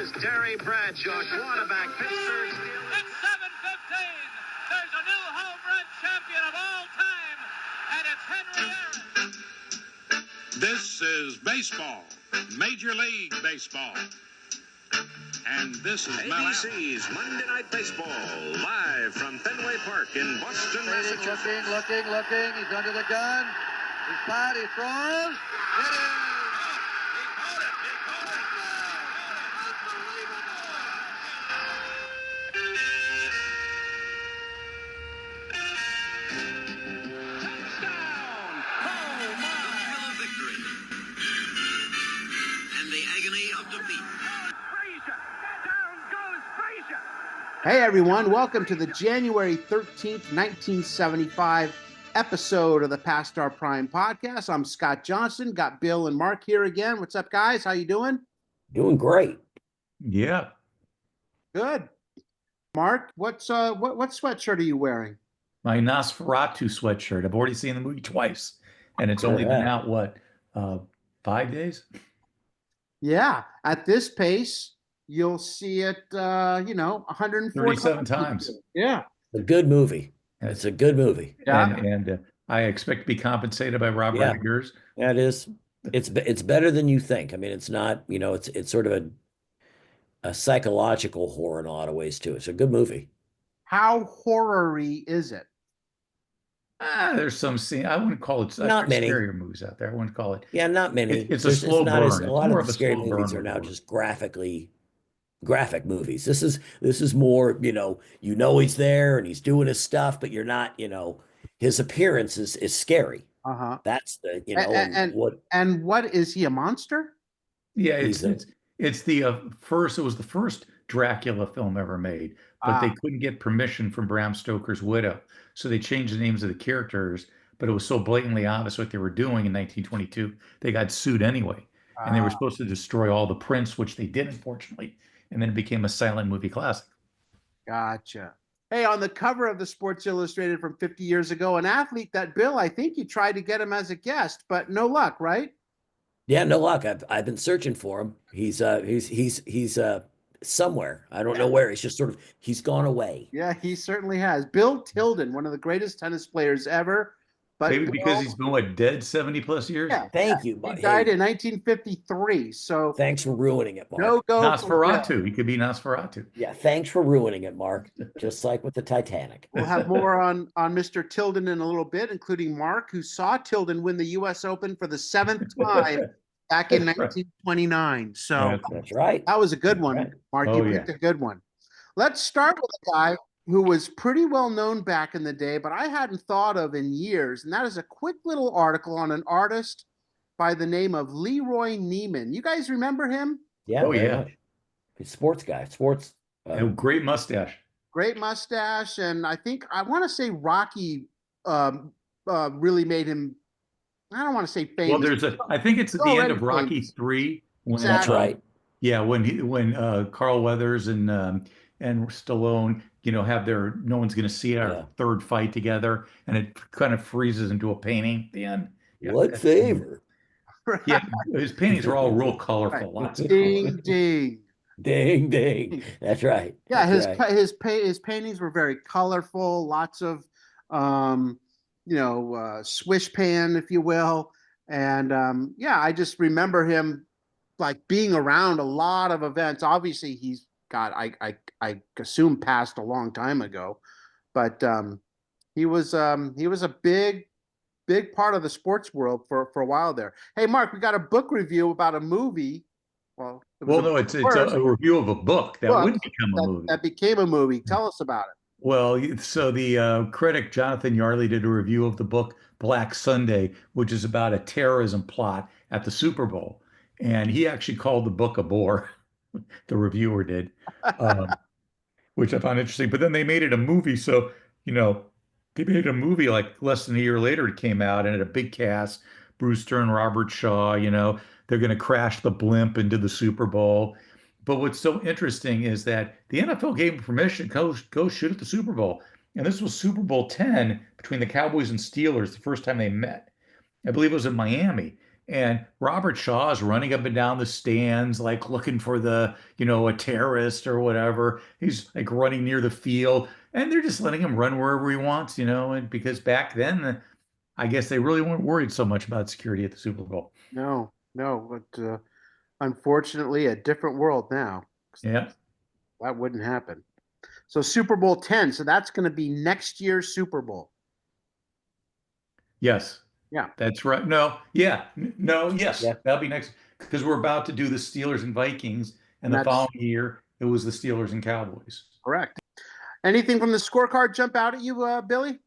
is Terry Bradshaw, quarterback, Pittsburgh Steelers. It's 7:15. There's a new home run champion of all time, and it's Henry Aaron. This is baseball, Major League Baseball. And this is ABC's Monday Night Baseball, live from Fenway Park in Boston, Massachusetts. Looking. He's under the gun. He's flat. He throws. It is. Hey everyone, welcome to the January 13th, 1975 episode of the Past Star Prime podcast. I'm Scott Johnson, got Bill and Mark here again. What's up, guys? How you doing? Doing great. Yeah. Good. Mark, what sweatshirt are you wearing? My Nosferatu sweatshirt. I've already seen the movie twice, and it's only been out, 5 days? Yeah, at this pace, you'll see it, 147 times. Yeah. A good movie. It's a good movie. Yeah. And I expect to be compensated by Robert Eggers. Yeah, it is. It's better than you think. I mean, it's not, it's sort of a psychological horror in a lot of ways too. It's a good movie. How horror-y is it? There's some scene. I wouldn't call it. Not many scarier movies out there. I wouldn't call it. Yeah, not many. It's a slow burn. A lot of the scary movies are now just graphic movies. This is more, he's there and he's doing his stuff, but you're not, his appearance is scary. Uh-huh. That's the, and what is he, a monster? Yeah, it was the first Dracula film ever made, but they couldn't get permission from Bram Stoker's widow. So they changed the names of the characters, but it was so blatantly obvious what they were doing in 1922. They got sued anyway. And they were supposed to destroy all the prints, which they did, unfortunately. And then it became a silent movie classic. Gotcha. Hey, on the cover of the Sports Illustrated from 50 years ago, an athlete that, Bill, I think you tried to get him as a guest, but no luck, right? Yeah, no luck. I've been searching for him. He's somewhere. I don't know where. He's gone away. Yeah, he certainly has. Bill Tilden, one of the greatest tennis players ever. But maybe because he's been dead 70 plus years. Yeah, thank you. He died in 1953. So thanks for ruining it, Mark. No go. Nosferatu. He could be Nosferatu. Yeah, thanks for ruining it, Mark. Just like with the Titanic. We'll have more on Mr. Tilden in a little bit, including Mark, who saw Tilden win the U.S. Open for the 7th time back in 1929. So that's right. That was a good one, right. Mark. You picked a good one. Let's start with a guy who was pretty well known back in the day, but I hadn't thought of in years. And that is a quick little article on an artist by the name of Leroy Neiman. You guys remember him? Yeah. Oh, yeah. He's a sports guy. Great mustache. Great mustache. And I want to say Rocky really made him, I don't want to say famous. Well, I think it's at the end of Rocky 3. That's right. Yeah, when Carl Weathers and Stallone, have no one's going to see our third fight together, and it kind of freezes into a painting at the end. Yeah, what favor? Yeah, his paintings are all real colorful. Right. Ding, ding. Ding, ding. That's right. Yeah, his paintings were very colorful, lots of, swish pan, if you will. And, I just remember him being around a lot of events. Obviously, he's I assume passed a long time ago, but he was a big part of the sports world for a while there. Hey, Mark, we got a book review about a movie. It's a review of a book that would become a movie. That became a movie. Tell us about it. Well, so the critic Jonathan Yarley did a review of the book Black Sunday, which is about a terrorism plot at the Super Bowl, and he actually called the book a bore. The reviewer did, which I found interesting. But then they made it a movie. So, they made a movie less than a year later. It came out and it had a big cast, Bruce Stern, Robert Shaw, they're going to crash the blimp into the Super Bowl. But what's so interesting is that the NFL gave him permission to go shoot at the Super Bowl. And this was Super Bowl 10 between the Cowboys and Steelers, the first time they met. I believe it was in Miami. And Robert Shaw's running up and down the stands, like looking for a terrorist or whatever. He's like running near the field, and they're just letting him run wherever he wants, and because back then, I guess they really weren't worried so much about security at the Super Bowl. No, no, but unfortunately, a different world now. Yeah. That wouldn't happen. So Super Bowl 10. So that's going to be next year's Super Bowl. Yes. Yeah. That's right. No. Yeah. No. Yes. Yeah. That'll be next because we're about to do the Steelers and Vikings, and the That's following year it was the Steelers and Cowboys. correct. Anything from the scorecard jump out at you, Billy?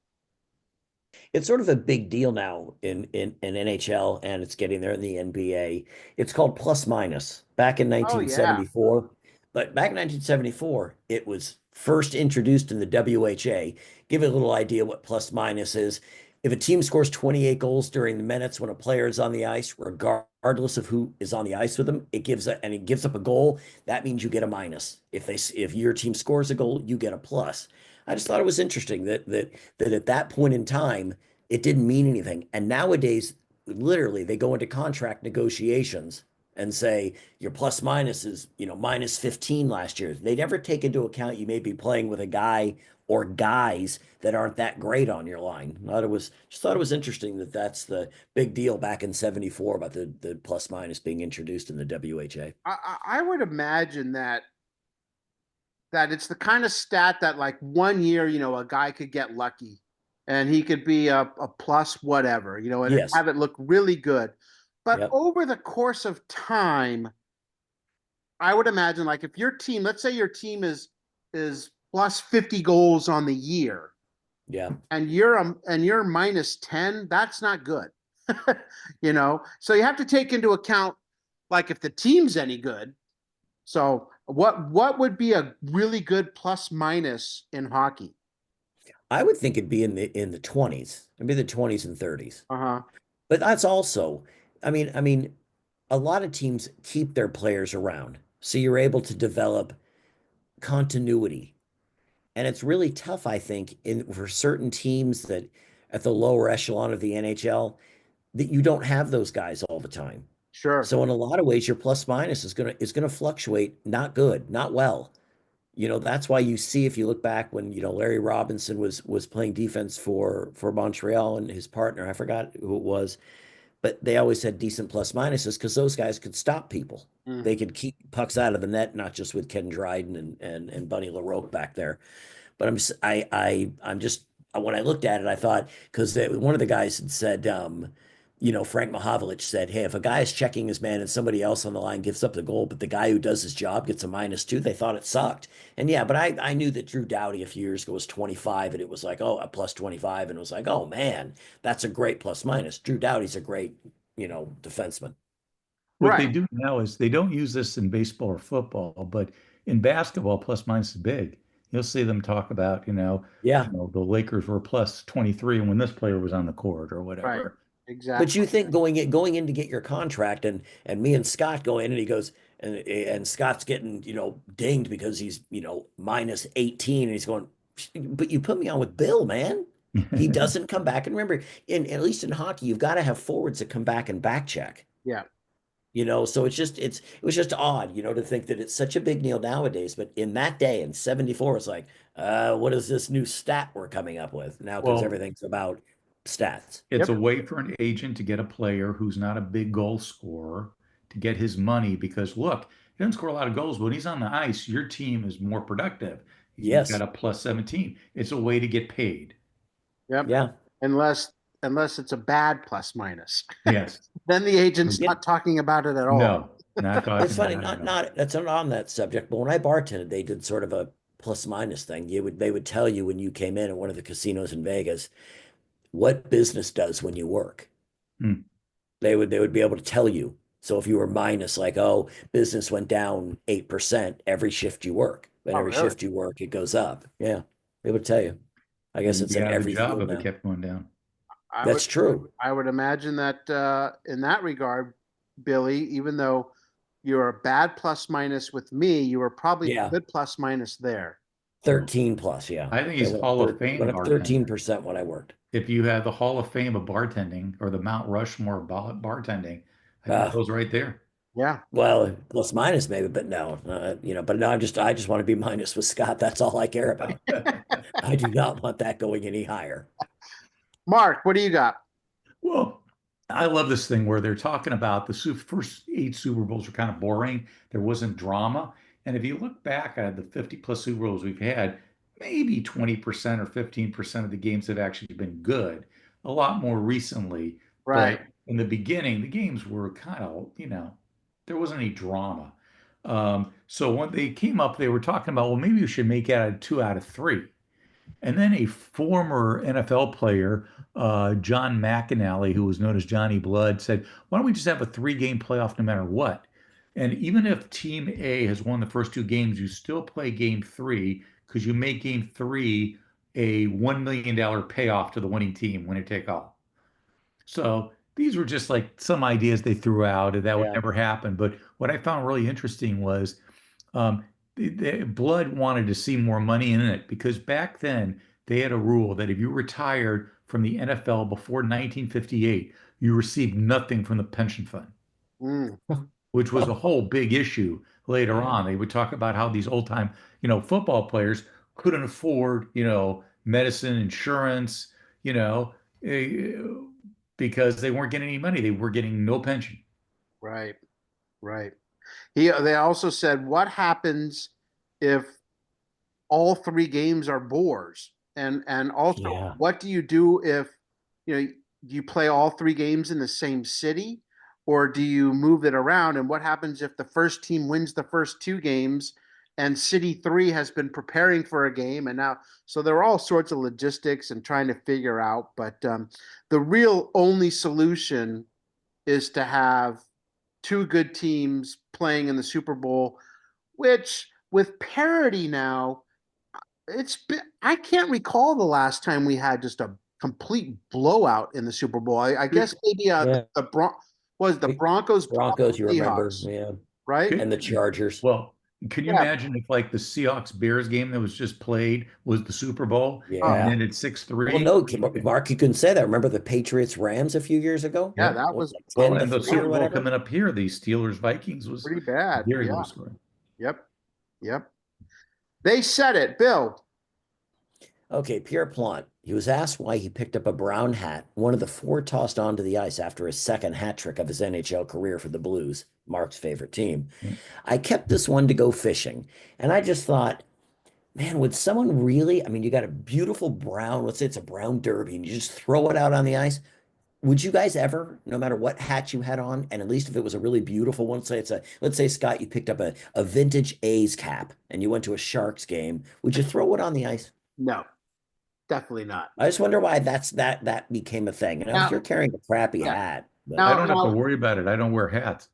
It's sort of a big deal now in NHL, and it's getting there in the NBA. It's called plus minus. Back in Oh, yeah. 1974, but back in 1974, it was first introduced in the WHA. Give you a little idea what plus minus is. If a team scores 28 goals during the minutes when a player is on the ice, regardless of who is on the ice with them, it gives up a goal. That means you get a minus. If your team scores a goal, you get a plus. I just thought it was interesting that at that point in time, it didn't mean anything. And nowadays, literally, they go into contract negotiations and say your plus minus is, minus 15 last year. They never take into account you may be playing with a guy or guys that aren't that great on your line. Just thought it was interesting that that's the big deal back in 74 about the plus minus being introduced in the WHA. I would imagine that it's the kind of stat that like 1 year, a guy could get lucky and he could be a plus whatever, and Yes. have it look really good. But Yep. over the course of time, I would imagine like if your team, let's say your team is plus 50 goals on the year, Yeah. and you're minus 10, that's not good. So you have to take into account like if the team's any good. So what would be a really good plus minus in hockey? I would think it'd be in the 20s. It'd be the 20s and 30s. Uh-huh. But that's also, I mean, a lot of teams keep their players around. So you're able to develop continuity. And it's really tough, I think, for certain teams that at the lower echelon of the NHL, that you don't have those guys all the time. Sure. So in a lot of ways, your plus minus is gonna fluctuate, not good, not well. That's why you see if you look back when Larry Robinson was playing defense for Montreal and his partner, I forgot who it was, but they always had decent plus minuses because those guys could stop people. Mm. They could keep pucks out of the net, not just with Ken Dryden and Bunny LaRoque back there. But I'm just when I looked at it, I thought because one of the guys had said, Frank Mahovlich said, hey, if a guy is checking his man and somebody else on the line gives up the goal, but the guy who does his job gets a -2, they thought it sucked. And yeah, but I knew that Drew Doughty a few years ago was 25, and it was like, oh, a plus 25, and it was like, oh man, that's a great plus minus. Drew Doughty's a great, defenseman. What they do now is they don't use this in baseball or football, but in basketball, plus minus is big. You'll see them talk about, Yeah. the Lakers were plus 23 when this player was on the court or whatever. Right. Exactly. But you think going in to get your contract, and me and Scott go in, and he goes, and Scott's getting dinged because he's minus 18, and he's going, but you put me on with Bill, man. He doesn't come back. And remember, at least in hockey, you've got to have forwards that come back and back check. Yeah. So it was just odd, to think that it's such a big deal nowadays. But in that day, in 74, it's like, what is this new stat we're coming up with now? Because everything's about stats. It's a way for an agent to get a player who's not a big goal scorer to get his money because look, he doesn't score a lot of goals. When he's on the ice, your team is more productive. Yes. He's got a plus 17. It's a way to get paid. Yep. Yeah. Unless it's a bad plus minus. Yes. Then the agent's not talking about it at all. No, not talking It's funny, about it. that's not on that subject, but when I bartended, they did sort of a plus minus thing. They would tell you when you came in at one of the casinos in Vegas what business does when you work. They would be able to tell you. So if you were minus, like, oh, business went down 8% every shift you work, but every really? shift you work, it goes up. Yeah, they would tell you. I guess it's in every job field if now. it kept going down. That's true. I would imagine that in that regard, Billy, even though you're a bad plus minus with me, you were probably a good plus minus there. 13 plus, yeah. I think he's Hall of Fame. 13% when I worked. If you had the Hall of Fame of bartending or the Mount Rushmore of bartending, I think it Uh, goes right there. Yeah. well, plus minus maybe, but no, but no, I just want to be minus with Scott. That's all I care about. I do not want that going any higher. Mark, what do you got? Well, I love this thing where they're talking about the first 8 Super Bowls were kind of boring. There wasn't drama. And if you look back at the 50 plus Super Bowls we've had, maybe 20% or 15% of the games have actually been good. A lot more recently. Right. But in the beginning, the games were kind of, there wasn't any drama. So when they came up, they were talking about, well, maybe you should make it a 2 out of 3. And then a former NFL player, John McAnally, who was known as Johnny Blood, said, why don't we just have a 3-game playoff no matter what? And even if Team A has won the first 2 games, you still play Game 3 because you make Game 3 a $1 million payoff to the winning team, winner take all. So these were just like some ideas they threw out and that would Yeah. never happen. But what I found really interesting was Blood wanted to see more money in it because back then they had a rule that if you retired from the NFL before 1958, you received nothing from the pension fund, Mm, which was a whole big issue later Yeah. on. They would talk about how these old time, football players couldn't afford, medicine, insurance, you know, eh, because they weren't getting any money. They were getting no pension. right. Right. They also said, what happens if all 3 games are bores? And also, Yeah. what do you do if, do you play all 3 games in the same city, or do you move it around? And what happens if the first team wins the first 2 games and city 3 has been preparing for a game? And now, so there are all sorts of logistics and trying to figure out, but the real only solution is to have 2 good teams playing in the Super Bowl, which with parity now, I can't recall the last time we had just a complete blowout in the Super Bowl. I guess maybe Yeah. the Broncos Broncos, you remember, Seahawks, yeah, right? and the Chargers. Well, can you Yeah. imagine if like the Seahawks Bears game that was just played was the Super Bowl and Yeah. ended Well, 6-3? no, Mark, you couldn't say that. Remember the Patriots Rams a few years ago? Yeah, Yep. that What was was it, Well, 10 to and the 3 or Super Bowl whatever? coming up here, the Steelers Vikings was pretty bad. very Yeah. low scoring. Yep. Yep. They said it, Bill. Okay, Pierre Plante. He was asked why he picked up a brown hat, one of the 4 tossed onto the ice after his second hat trick of his NHL career for the Blues, Mark's favorite team. Yeah. I kept this one to go fishing, and I just thought, man, would someone really? I mean, you got a beautiful brown, let's say it's a brown derby, and you just throw it out on the ice. Would you guys ever, no matter what hat you had on, and at least if it was a really beautiful one, let's say, Scott, you picked up a vintage A's cap and you went to a Sharks game, would you throw it on the ice? No, definitely not. I just wonder why that became a thing. And if you're carrying a crappy hat, I don't have to Now, worry about it. I don't wear hats.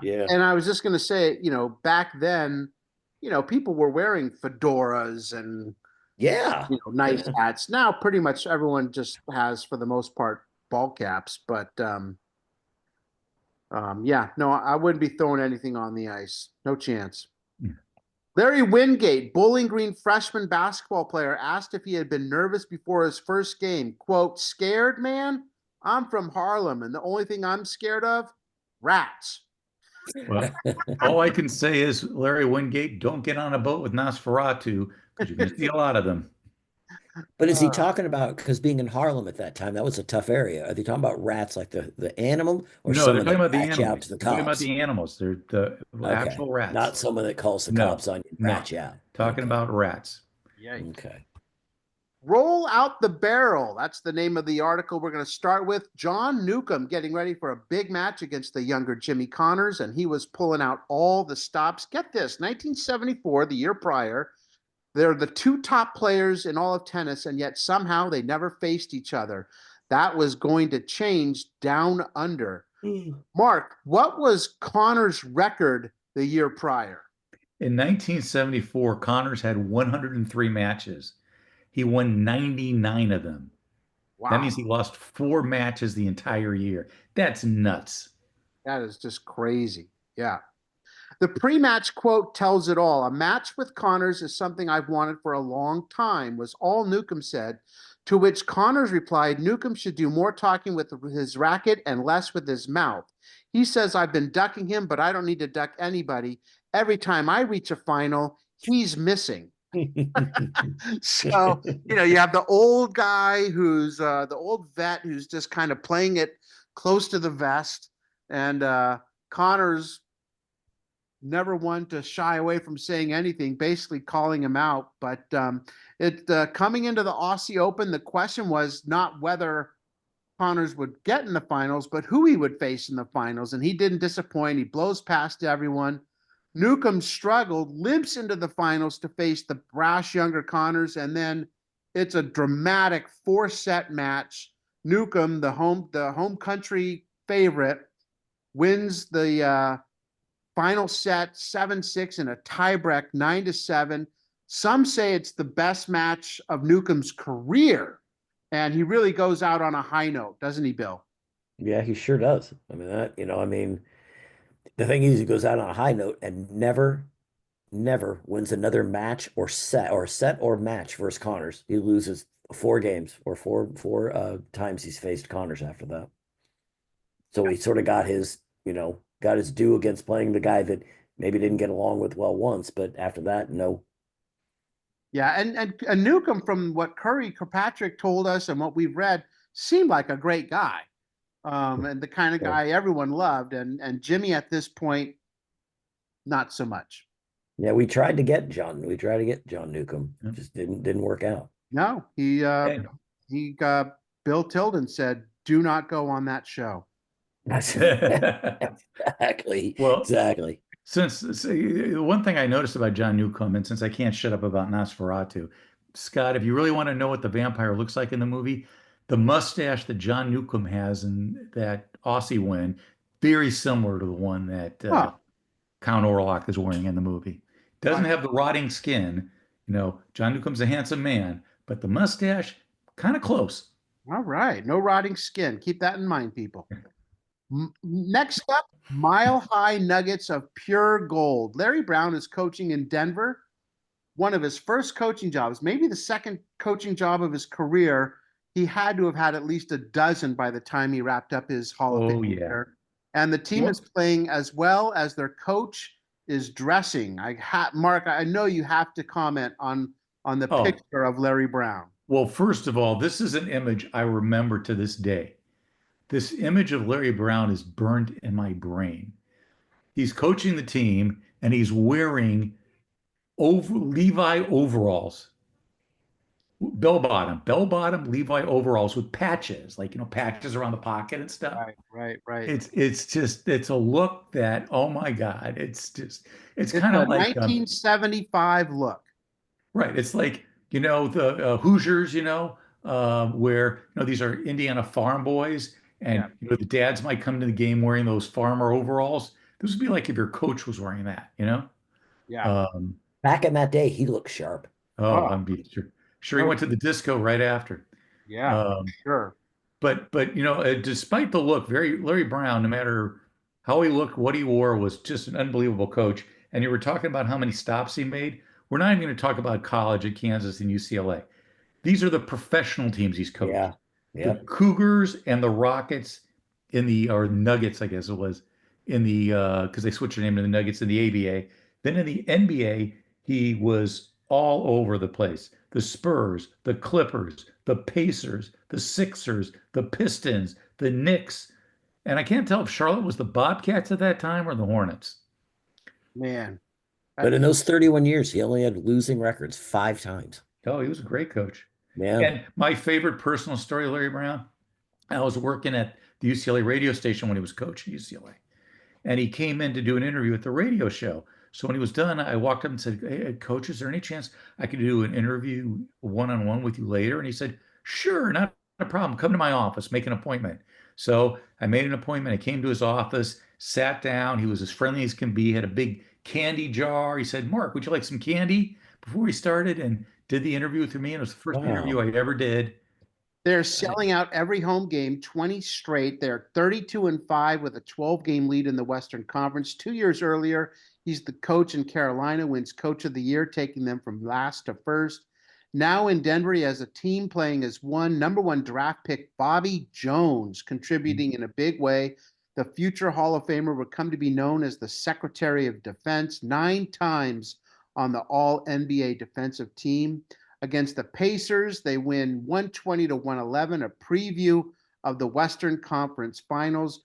yeah, and I was just going to say, back then, people were wearing fedoras and yeah, nice yeah. hats. Now, pretty much everyone just has, for the most part, ball caps. But yeah, no, I wouldn't be throwing anything on the ice. No chance. Yeah. Larry Wingate, Bowling Green freshman basketball player, asked if he had been nervous before his first game. Quote, scared, man? I'm from Harlem, and the only thing I'm scared of, rats. Well, all I can say is, Larry Wingate, don't get on a boat with Nosferatu because you're going to see a lot of them. But is he talking about, because being in Harlem at that time, that was a tough area. Are they talking about rats like the animal or No, they're someone talking that about the rats you out animals. to the They're talking about cops? the animals. They're the Okay, actual rats. not someone that calls the No, cops on you and no. rat you out. Talking Okay. about rats. Okay. Roll out the barrel. That's the name of the article we're going to start with. John Newcomb getting ready for a big match against the younger Jimmy Connors, and he was pulling out all the stops. Get this, 1974, the year prior, they're the 2 top players in all of tennis, and yet somehow they never faced each other. That was going to change down under. Mark, what was Connors' record the year prior? In 1974, Connors had 103 matches. He won 99 of them. Wow. That means he lost 4 matches the entire year. That's nuts. That is just crazy. Yeah. The pre-match quote tells it all. A match with Connors is something I've wanted for a long time, was all Newcomb said To which Connors replied, Newcomb should do more talking with his racket and less with his mouth. He says, I've been ducking him, but I don't need to duck anybody. Every time I reach a final, he's missing. So, you have the old guy who's the old vet who's just kind of playing it close to the vest. And Connors never one to shy away from saying anything, basically calling him out. But coming into the Aussie Open, the question was not whether Connors would get in the finals, but who he would face in the finals. And he didn't disappoint. He blows past everyone. Newcomb struggled, limps into the finals to face the brash younger Connors, and then it's a dramatic 4-set match. Newcomb, the home country favorite, wins the final set 7-6 in a tiebreak 9-7. Some say it's the best match of Newcomb's career, and he really goes out on a high note, doesn't he, Bill? Yeah, he sure does. I mean, the thing is, he goes out on a high note and never wins another match or set or match versus Connors. He loses 4 games or four times he's faced Connors after that. So he sort of got his due against playing the guy that maybe didn't get along with well once, but after that, no. Yeah, and Newcomb, from what Curry Kirkpatrick told us and what we've read, seemed like a great guy. And the kind of guy everyone loved, and Jimmy at this point, not so much. Yeah, we tried to get John Newcomb. Just didn't work out. No, Bill Tilden said, do not go on that show. Exactly. Well, exactly. Since one thing I noticed about John Newcomb, and since I can't shut up about Nosferatu, Scott, if you really want to know what the vampire looks like in the movie, the mustache that John Newcomb has in that Aussie win, very similar to the one that Count Orlok is wearing in the movie. Doesn't have the rotting skin. John Newcomb's a handsome man, but the mustache, kind of close. All right. No rotting skin. Keep that in mind, people. Next up, mile-high nuggets of pure gold. Larry Brown is coaching in Denver. One of his first coaching jobs, maybe the second coaching job of his career. He had to have had at least a dozen by the time he wrapped up his Hall of Fame career. And the team is playing as well as their coach is dressing. Mark, I know you have to comment on the picture of Larry Brown. Well, first of all, this is an image I remember to this day. This image of Larry Brown is burnt in my brain. He's coaching the team, and he's wearing Levi overalls. Bell bottom Levi overalls with patches, patches around the pocket and stuff. Right. It's a look that, oh my God, it's kind of like 1975 look. Right. It's like, the Hoosiers, where, these are Indiana farm boys, and the dads might come to the game wearing those farmer overalls. This would be like if your coach was wearing that, Yeah. Back in that day, he looked sharp. I'm sure he went to the disco right after. Yeah, sure. But despite the look, Larry Brown, no matter how he looked, what he wore, was just an unbelievable coach. And you were talking about how many stops he made. We're not even going to talk about college at Kansas and UCLA. These are the professional teams he's coached. Yeah. The Cougars and the Rockets or Nuggets, I guess it was, because they switched their name to the Nuggets in the ABA. Then in the NBA, he was all over the place. The Spurs, the Clippers, the Pacers, the Sixers, the Pistons, the Knicks. And I can't tell if Charlotte was the Bobcats at that time or the Hornets. Man. But in those 31 years, he only had losing records 5 times. Oh, he was a great coach. Yeah. And my favorite personal story, Larry Brown, I was working at the UCLA radio station when he was coaching UCLA. And he came in to do an interview at the radio show. So when he was done, I walked up and said, hey, Coach, is there any chance I could do an interview one-on-one with you later? And he said, sure, not a problem. Come to my office, make an appointment. So I made an appointment. I came to his office, sat down. He was as friendly as can be, had a big candy jar. He said, Mark, would you like some candy? Before he started, and did the interview with me. And it was the first interview I ever did. They're selling out every home game, 20 straight. They're 32-5 with a 12-game lead in the Western Conference. 2 years earlier, he's the coach in Carolina, wins Coach of the Year, taking them from last to first. Now in Denver, he has a team playing as number one draft pick, Bobby Jones, contributing in a big way. The future Hall of Famer would come to be known as the Secretary of Defense, 9 times on the All-NBA defensive team. Against the Pacers, they win 120-111, a preview of the Western Conference Finals.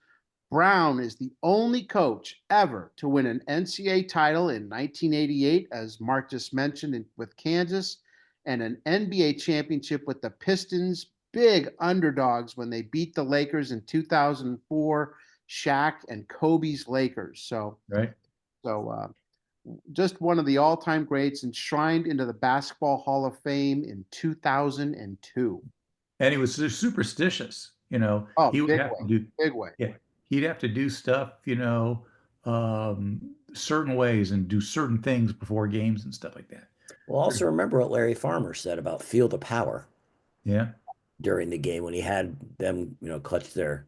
Brown is the only coach ever to win an NCAA title in 1988, as Mark just mentioned, with Kansas, and an NBA championship with the Pistons, big underdogs when they beat the Lakers in 2004, Shaq and Kobe's Lakers. So just one of the all-time greats, enshrined into the Basketball Hall of Fame in 2002. And he was superstitious, you know. Oh, he would big have way, to do, big way. yeah, he'd have to do stuff, you know, certain ways and do certain things before games and stuff like that. Well, also remember what Larry Farmer said about feel the power. Yeah. During the game when he had them, you know, clutch their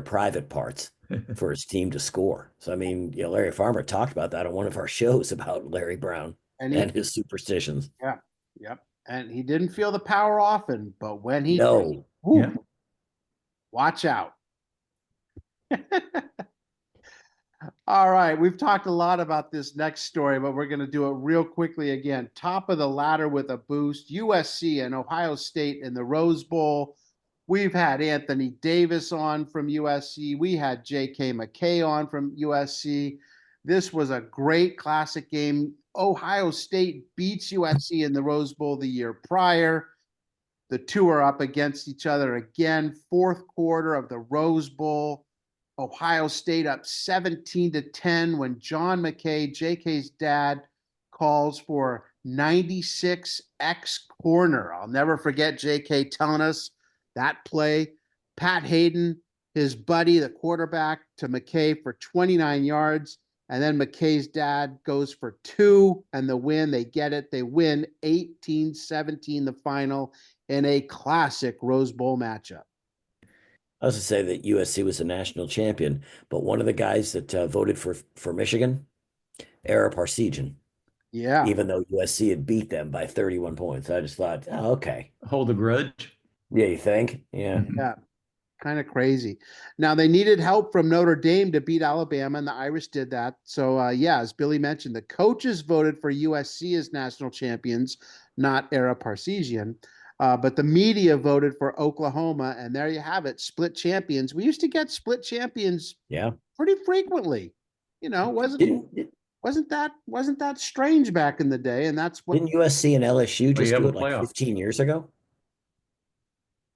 private parts for his team to score. So I mean, you know, Larry Farmer talked about that on one of our shows about Larry Brown and his superstitions. Yeah. Yep. And he didn't feel the power often, but when he did, yeah. Watch out. All right, we've talked a lot about this next story, but we're going to do it real quickly again. Top of the ladder with a boost, USC and Ohio State in the Rose Bowl. We've had Anthony Davis on from USC. We had J.K. McKay on from USC. This was a great classic game. Ohio State beats USC in the Rose Bowl the year prior. The two are up against each other again. Fourth quarter of the Rose Bowl. Ohio State up 17-10 when John McKay, JK's dad, calls for 96X corner. I'll never forget JK telling us that play. Pat Hayden, his buddy, the quarterback, to McKay for 29 yards. And then McKay's dad goes for 2 and the win. They get it. They win 18-17 the final in a classic Rose Bowl matchup. I was to say that USC was a national champion, but one of the guys that voted for Michigan, Ara Parseghian. Yeah. Even though USC had beat them by 31 points. I just thought, oh, okay. Hold a grudge. Yeah, you think? Yeah. Yeah. Kind of crazy. Now, they needed help from Notre Dame to beat Alabama, and the Irish did that. So, yeah, as Billy mentioned, the coaches voted for USC as national champions, not Ara Parseghian. But the media voted for Oklahoma, and there you have it, split champions. We used to get split champions pretty frequently. You know, wasn't that strange back in the day? And that's what didn't USC and LSU just do it like playoff 15 years ago?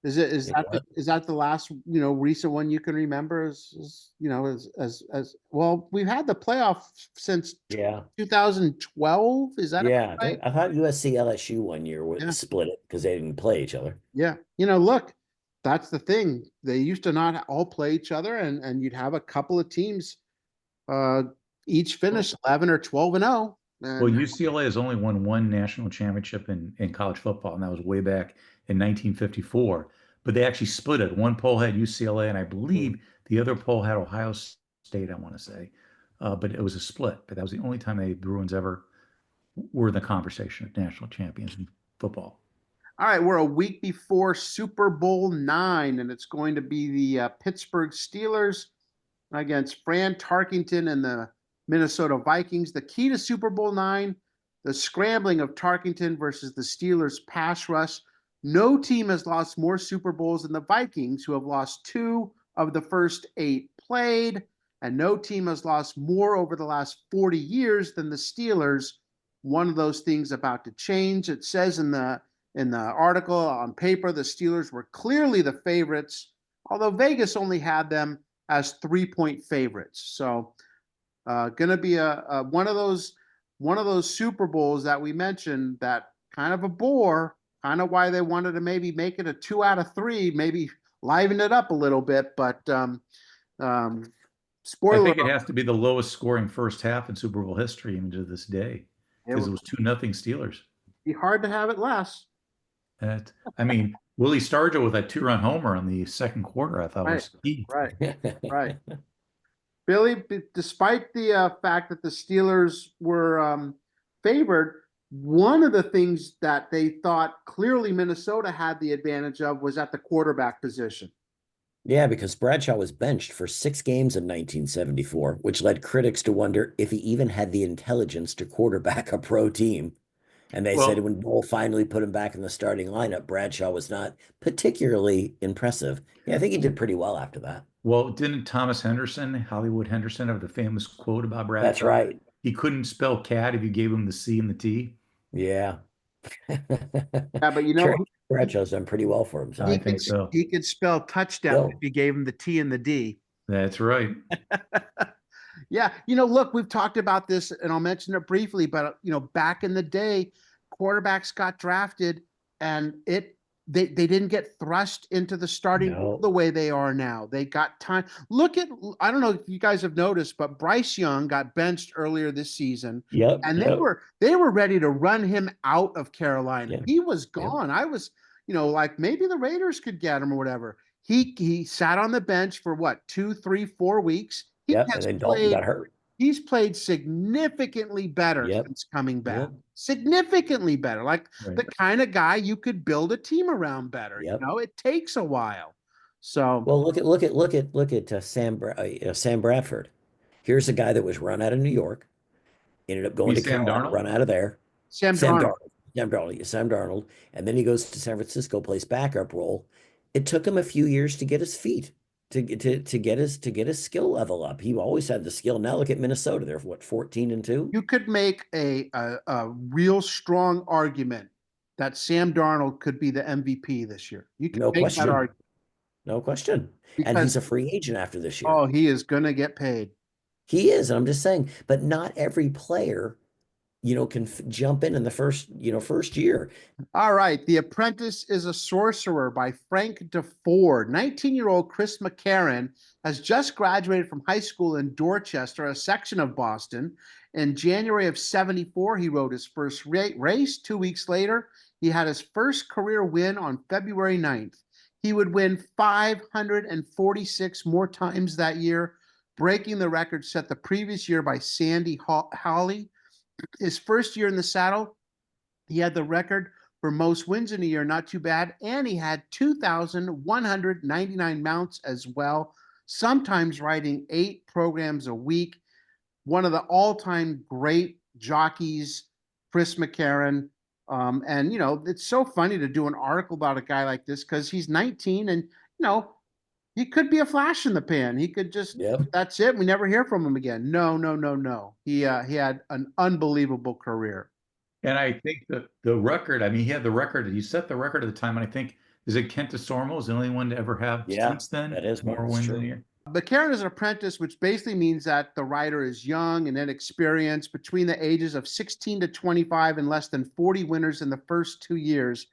Is that the last, you know, recent one you can remember as well? We've had the playoff since 2012. Is that right? I thought USC LSU one year would split it because they didn't play each other. Yeah, you know, look, that's the thing. They used to not all play each other, and you'd have a couple of teams, each finish 11 or 12-0. Well, UCLA has only won one national championship in college football, and that was way back in 1954. But they actually split it. One poll had UCLA, and I believe the other poll had Ohio State, I want to say. But it was a split. But that was the only time the Bruins ever were in the conversation of national champions in football. All right, we're a week before Super Bowl IX, and it's going to be the Pittsburgh Steelers against Fran Tarkenton and the Minnesota Vikings. The key to Super Bowl IX, the scrambling of Tarkenton versus the Steelers' pass rush. No team has lost more Super Bowls than the Vikings, who have lost 2 of the first 8 played, and no team has lost more over the last 40 years than the Steelers. One of those things about to change. It says in the article on paper, the Steelers were clearly the favorites, although Vegas only had them as 3-point favorites. So going to be a one of those Super Bowls that we mentioned that kind of a bore, kind of why they wanted to maybe make it a 2 out of 3, maybe liven it up a little bit. But spoiler, I think it has to be the lowest scoring first half in Super Bowl history even to this day, because it was 2-0 Steelers. Be hard to have it less. I mean, Willie Stargell with that 2-run homer in the second quarter, I thought was key. Right. Billy, despite the fact that the Steelers were favored, One of the things that they thought clearly Minnesota had the advantage of was at the quarterback position. Yeah, because Bradshaw was benched for 6 games in 1974, which led critics to wonder if he even had the intelligence to quarterback a pro team. And they said Well, when Bull finally put him back in the starting lineup, Bradshaw was not particularly impressive. Yeah, I think he did pretty well after that. well, didn't Thomas Henderson, Hollywood Henderson, have the famous quote about That's Bradshaw? right. He couldn't spell cat if you gave him the C and the T. Yeah. Yeah, but Bradshaw's done pretty well for I himself. think so. he could spell touchdown Still. if you gave him the T and the D. That's right. Yeah, look, we've talked about this, and I'll mention it briefly, but back in the day, quarterbacks got drafted, and they didn't get thrust into the starting role the way they are now. They got time. I don't know if you guys have noticed, but Bryce Young got benched earlier this season. Yep. And they were ready to run him out of Carolina. Yeah. He was gone. I was, like maybe the Raiders could get him or whatever. He sat on the bench for what, 2, 3, 4 weeks. And then Dalton got hurt. He's played significantly better since coming back. Yep. Significantly better. Like the kind of guy you could build a team around better. Yep. It takes a while. So well, look at Sam Bradford. Here's a guy that was run out of New York, ended up going to Carolina, run out of there. Sam Darnold. Sam Darnold, and then he goes to San Francisco, plays backup role. It took him a few years to get his feet. To get his skill level up. He always had the skill. Now look at Minnesota. They're what, 14-2? You could make a real strong argument that Sam Darnold could be the MVP this year. You can make that argument. No question. And he's a free agent after this year. Oh, he is going to get paid. He is, and I'm just saying, but not every player can jump in the first year. All right. The Apprentice is a Sorcerer by Frank Deford. 19-year-old Chris McCarron has just graduated from high school in Dorchester, a section of Boston. In January of 74, he rode his first race. 2 weeks later, he had his first career win on February 9th. He would win 546 more times that year, breaking the record set the previous year by Sandy Hawley. His first year in the saddle, he had the record for most wins in a year, not too bad, and he had 2,199 mounts as well, sometimes riding 8 programs a week. One of the all-time great jockeys, Chris McCarron. And, it's so funny to do an article about a guy like this because he's 19 and, he could be a flash in the pan. He could just, that's it. We never hear from him again. No. He had an unbelievable career. And I think that the record, he had the record, he set the record at the time. And I think, is it Kent DeSormo is the only one to ever have since then? That is more wins than a year. McCarron is an apprentice, which basically means that the rider is young and inexperienced, between the ages of 16 to 25 and less than 40 winners in the first 2 years.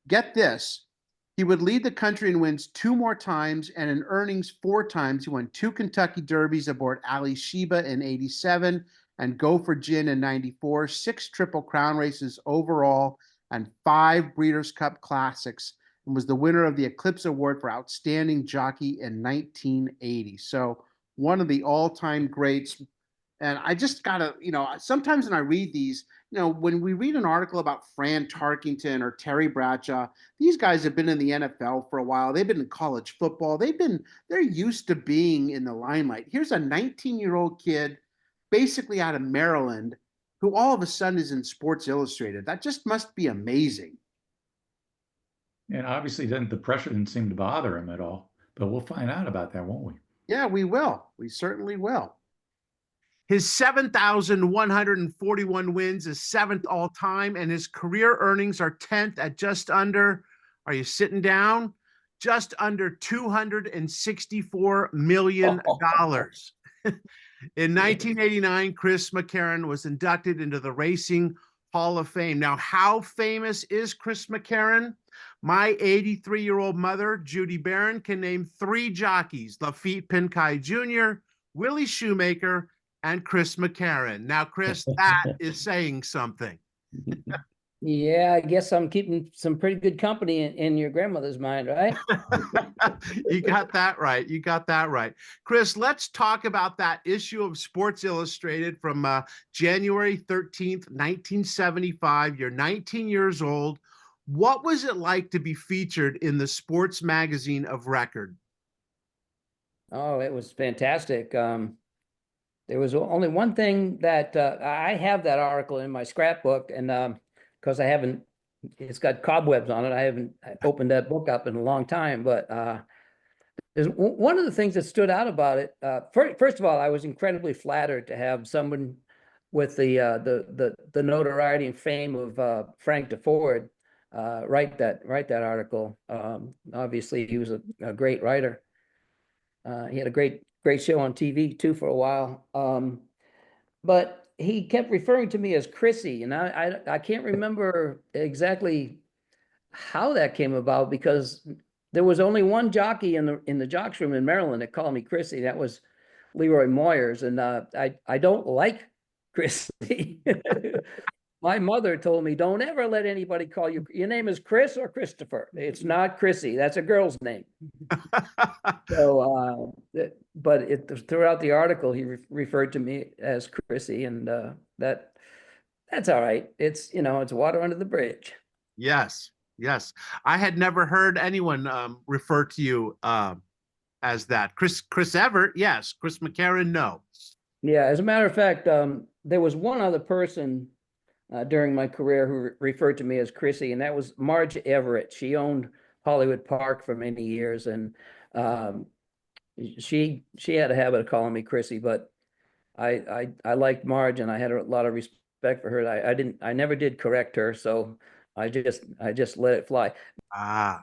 Get this. He would lead the country in wins 2 more times and in earnings 4 times. He won 2 Kentucky Derbies aboard Alysheba in 87 and Gopher Gin in 94, 6 Triple Crown races overall, and 5 Breeders' Cup Classics, and was the winner of the Eclipse Award for Outstanding Jockey in 1980. So one of the all-time greats. And I just gotta, sometimes when I read these, when we read an article about Fran Tarkington or Terry Bradshaw, these guys have been in the NFL for a while. They've been in college football. They're used to being in the limelight. Here's a 19-year-old kid, basically out of Maryland, who all of a sudden is in Sports Illustrated. That just must be amazing. And obviously the pressure didn't seem to bother him at all. But we'll find out about that, won't we? Yeah, we will. We certainly will. His 7,141 wins is 7th all time, and his career earnings are 10th at just under, are you sitting down? Just under $264 million. In 1989, Chris McCarron was inducted into the Racing Hall of Fame. Now, how famous is Chris McCarron? My 83-year-old mother, Judy Barron, can name 3 jockeys: Lafitte Pinkai Jr., Willie Shoemaker, and Chris McCarron. Now, Chris, that is saying something. Yeah, I guess I'm keeping some pretty good company in your grandmother's mind, right? You got that right. You got that right. Chris, let's talk about that issue of Sports Illustrated from January 13th, 1975. You're 19 years old. What was it like to be featured in the sports magazine of record? Oh, it was fantastic. There was only one thing that I have that article in my scrapbook, and because I haven't, it's got cobwebs on it. I haven't opened that book up in a long time, but there's one of the things that stood out about it. First of all, I was incredibly flattered to have someone with the notoriety and fame of Frank Deford write that article. Obviously, he was a great writer. He had a great show on TV too for a while. But he kept referring to me as Chrissy, and I can't remember exactly how that came about, because there was only one jockey in the jocks room in Maryland that called me Chrissy. That was Leroy Moyers, and I don't like Chrissy. My mother told me, don't ever let anybody call you. Your name is Chris or Christopher. It's not Chrissy. That's a girl's name. So, but throughout the article, he referred to me as Chrissy, and that's all right. It's it's water under the bridge. Yes, yes. I had never heard anyone refer to you as that. Chris Everett, yes. Chris McCarron, no. Yeah, as a matter of fact, there was one other person during my career who referred to me as Chrissy, and that was Marge Everett. She owned Hollywood Park for many years, and she had a habit of calling me Chrissy, but I liked Marge, and I had a lot of respect for her. I never did correct her, so I just let it fly. Ah.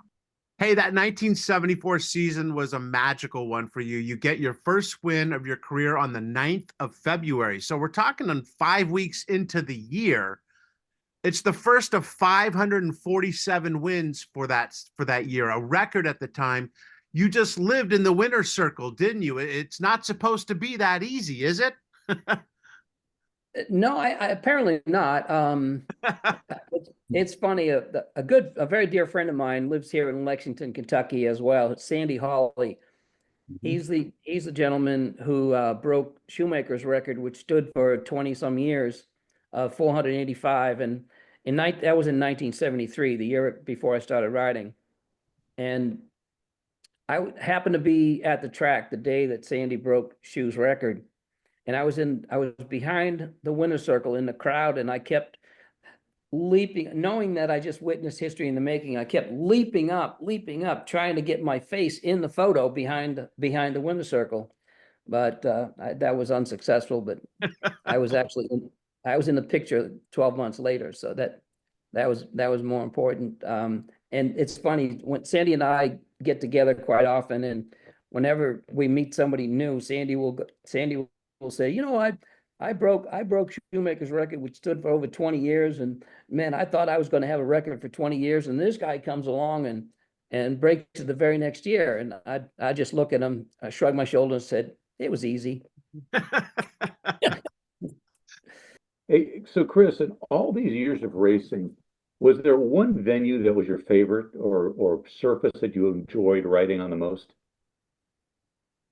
Hey, that 1974 season was a magical one for you. You get your first win of your career on the 9th of February. So we're talking on 5 weeks into the year. It's the first of 547 wins for that year, a record at the time. You just lived in the winner's circle, didn't you? It's not supposed to be that easy, is it? No, I apparently not. It's funny. A very dear friend of mine lives here in Lexington, Kentucky as well. It's Sandy Hawley. He's the gentleman who broke Shoemaker's record, which stood for 20 some years, 485, and that was in 1973, the year before I started riding. And I happened to be at the track the day that Sandy broke Shoe's record, and I was behind the winner's circle in the crowd, and I kept leaping, knowing that I just witnessed history in the making. I kept leaping up, trying to get my face in the photo behind the winner's circle, but that was unsuccessful. But I was in the picture 12 months later, so that was more important. And it's funny, when Sandy and I get together quite often, and whenever we meet somebody new, Sandy will say, I broke Shoemaker's record, which stood for over 20 years. And man, I thought I was going to have a record for 20 years. And this guy comes along and breaks it the very next year. And I just look at him, I shrugged my shoulders and said, it was easy. Hey, so Chris, in all these years of racing, was there one venue that was your favorite or surface that you enjoyed riding on the most?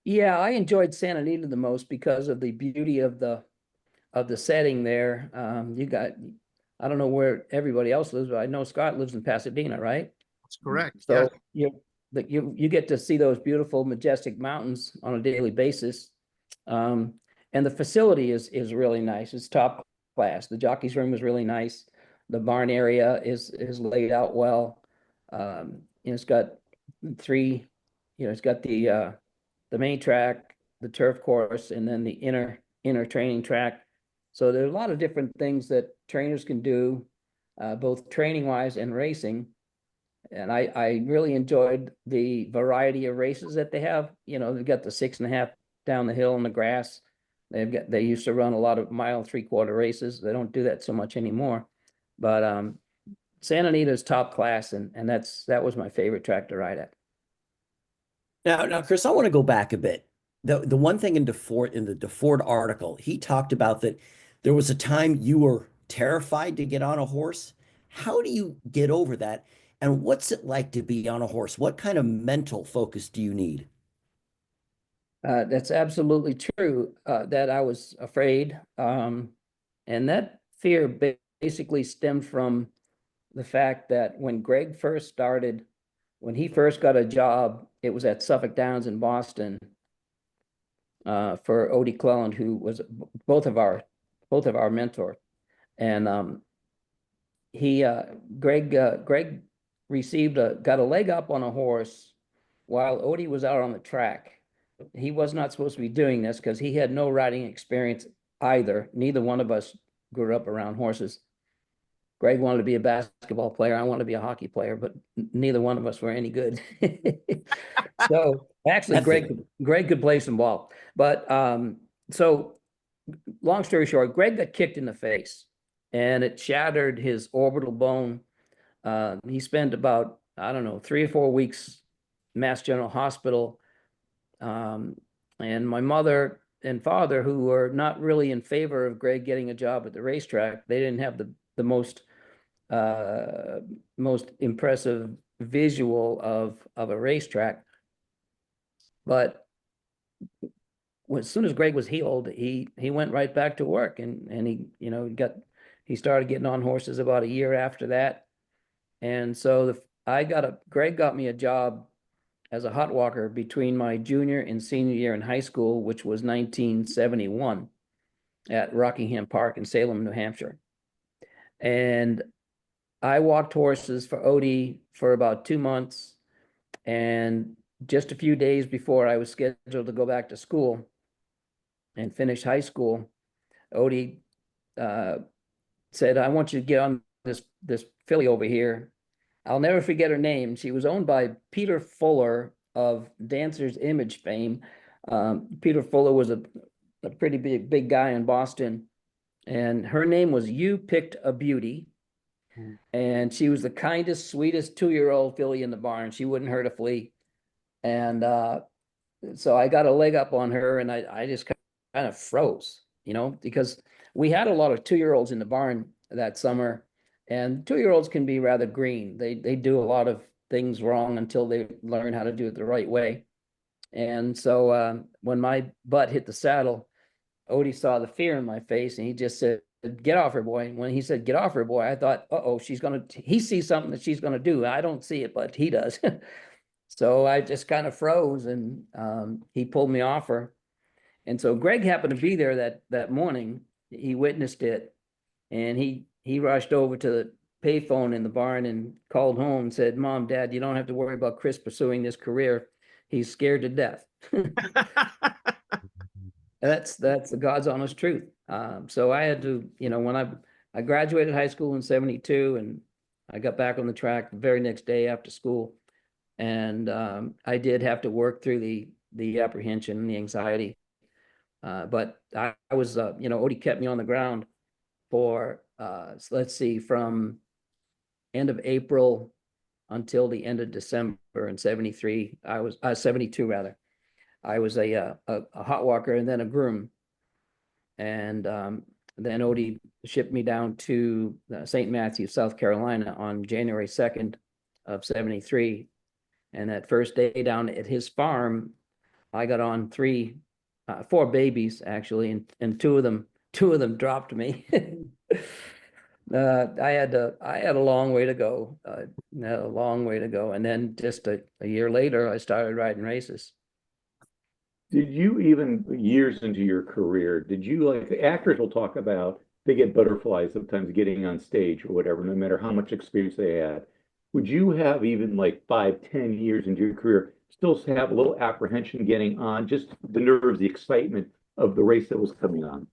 Yeah, I enjoyed Santa Anita the most because of the beauty of the setting there. I don't know where everybody else lives, but I know Scott lives in Pasadena, right? That's correct. So yes. you get to see those beautiful, majestic mountains on a daily basis. And the facility is really nice. It's top class. The jockey's room is really nice. The barn area is laid out well. It's got it's got the main track, the turf course, and then the inner training track. So there's a lot of different things that trainers can do, both training wise and racing. And I really enjoyed the variety of races that they have. They've got the 6.5 down the hill in the grass. They used to run a lot of 1 3/4 races. They don't do that so much anymore. But Santa Anita is top class, and that was my favorite track to ride at. Now, Chris, I want to go back a bit. The one thing in the Deford article, he talked about that there was a time you were terrified to get on a horse. How do you get over that? And what's it like to be on a horse? What kind of mental focus do you need? That's absolutely true, that I was afraid. And that fear basically stemmed from the fact that when Greg first started, when he first got a job, it was at Suffolk Downs in Boston, for Odie Cleland, who was both of our mentor. And Greg got a leg up on a horse while Odie was out on the track. He was not supposed to be doing this because he had no riding experience either. Neither one of us grew up around horses. Greg wanted to be a basketball player. I wanted to be a hockey player, but neither one of us were any good. So actually, Greg could play some ball. But so long story short, Greg got kicked in the face and it shattered his orbital bone. He spent about, I don't know, 3 or 4 weeks Mass General Hospital. And my mother and father, who were not really in favor of Greg getting a job at the racetrack, they didn't have the most impressive visual of a racetrack. But as soon as Greg was healed, he went right back to work, and he started getting on horses about a year after that. And so Greg got me a job as a hot walker between my junior and senior year in high school, which was 1971, at Rockingham Park in Salem, New Hampshire. And I walked horses for Odie for about 2 months. And just a few days before I was scheduled to go back to school and finish high school, Odie said, "I want you to get on this filly over here." I'll never forget her name. She was owned by Peter Fuller of Dancer's Image fame. Peter Fuller was a pretty big guy in Boston, and her name was You Picked a Beauty. And she was the kindest, sweetest 2-year-old filly in the barn. She wouldn't hurt a flea. And so I got a leg up on her, and I just kind of froze, because we had a lot of 2-year-olds in the barn that summer. And 2-year-olds can be rather green. They do a lot of things wrong until they learn how to do it the right way. And so when my butt hit the saddle, Odie saw the fear in my face, and he just said, "Get off her, boy." And when he said, "Get off her, boy," I thought, uh-oh, he sees something that she's going to do. I don't see it, but he does. So I just kind of froze, and he pulled me off her. And so Greg happened to be there that morning. He witnessed it, and he rushed over to the payphone in the barn and called home and said, "Mom, Dad, you don't have to worry about Chris pursuing this career. He's scared to death." That's the God's honest truth. So I had to, when I graduated high school in 72, and I got back on the track the very next day after school. And I did have to work through the apprehension and the anxiety. But I was, Odie kept me on the ground for, let's see, from end of April until the end of December in 73. I was 72 rather. I was a hot walker and then a groom. And then Odie shipped me down to St. Matthews, South Carolina on January 2nd of 73. And that first day down at his farm, I got on 4 babies actually, and two of them dropped me. I had a long way to go, and then just a year later, I started riding races. Did you, even years into your career, did you, like actors will talk about, they get butterflies sometimes getting on stage or whatever, no matter how much experience they had. Would you have, even like 5, 10 years into your career, still have a little apprehension getting on, just the nerves, the excitement of the race that was coming on?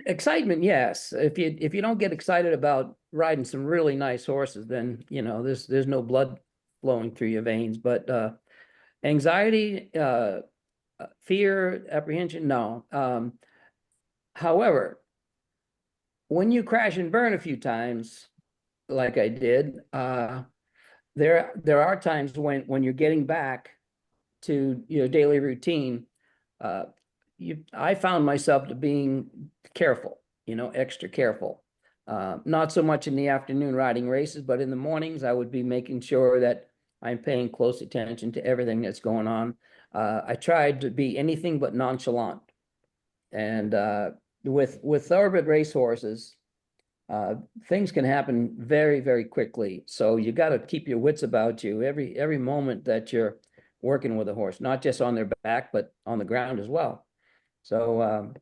Excitement, yes. If you don't get excited about riding some really nice horses, then there's no blood flowing through your veins. But anxiety, fear, apprehension, no. However, when you crash and burn a few times, like I did, there are times when you're getting back to your daily routine. I found myself to being careful, extra careful. Not so much in the afternoon riding races, but in the mornings, I would be making sure that I'm paying close attention to everything that's going on. I tried to be anything but nonchalant. And with thoroughbred racehorses, things can happen very, very quickly. So you got to keep your wits about you every moment that you're working with a horse, not just on their back, but on the ground as well. So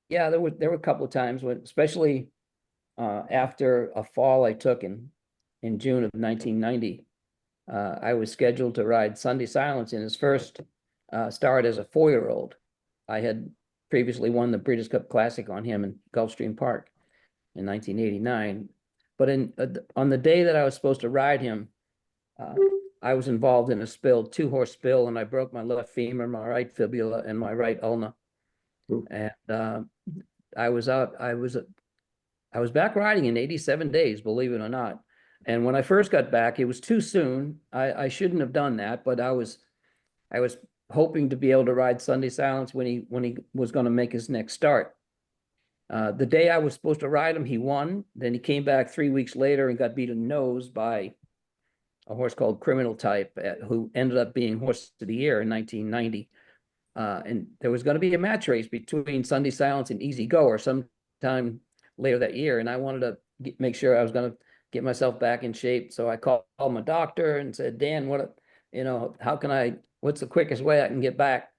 yeah, there were a couple of times when, especially after a fall I took in June of 1990, I was scheduled to ride Sunday Silence in his first start as a 4-year-old. I had previously won the Breeders' Cup Classic on him in Gulfstream Park in 1989. But on the day that I was supposed to ride him, I was involved in a spill, 2-horse spill, and I broke my left femur, my right fibula, and my right ulna. Ooh. And I was back riding in 87 days, believe it or not. And when I first got back, it was too soon. I shouldn't have done that, but I was hoping to be able to ride Sunday Silence when he was going to make his next start. The day I was supposed to ride him, he won. Then he came back 3 weeks later and got beat in the nose by a horse called Criminal Type, who ended up being Horse of the Year in 1990. And there was going to be a match race between Sunday Silence and Easy Goer sometime later that year. And I wanted to make sure I was going to get myself back in shape. So I called my doctor and said, Dan, what's the quickest way I can get back?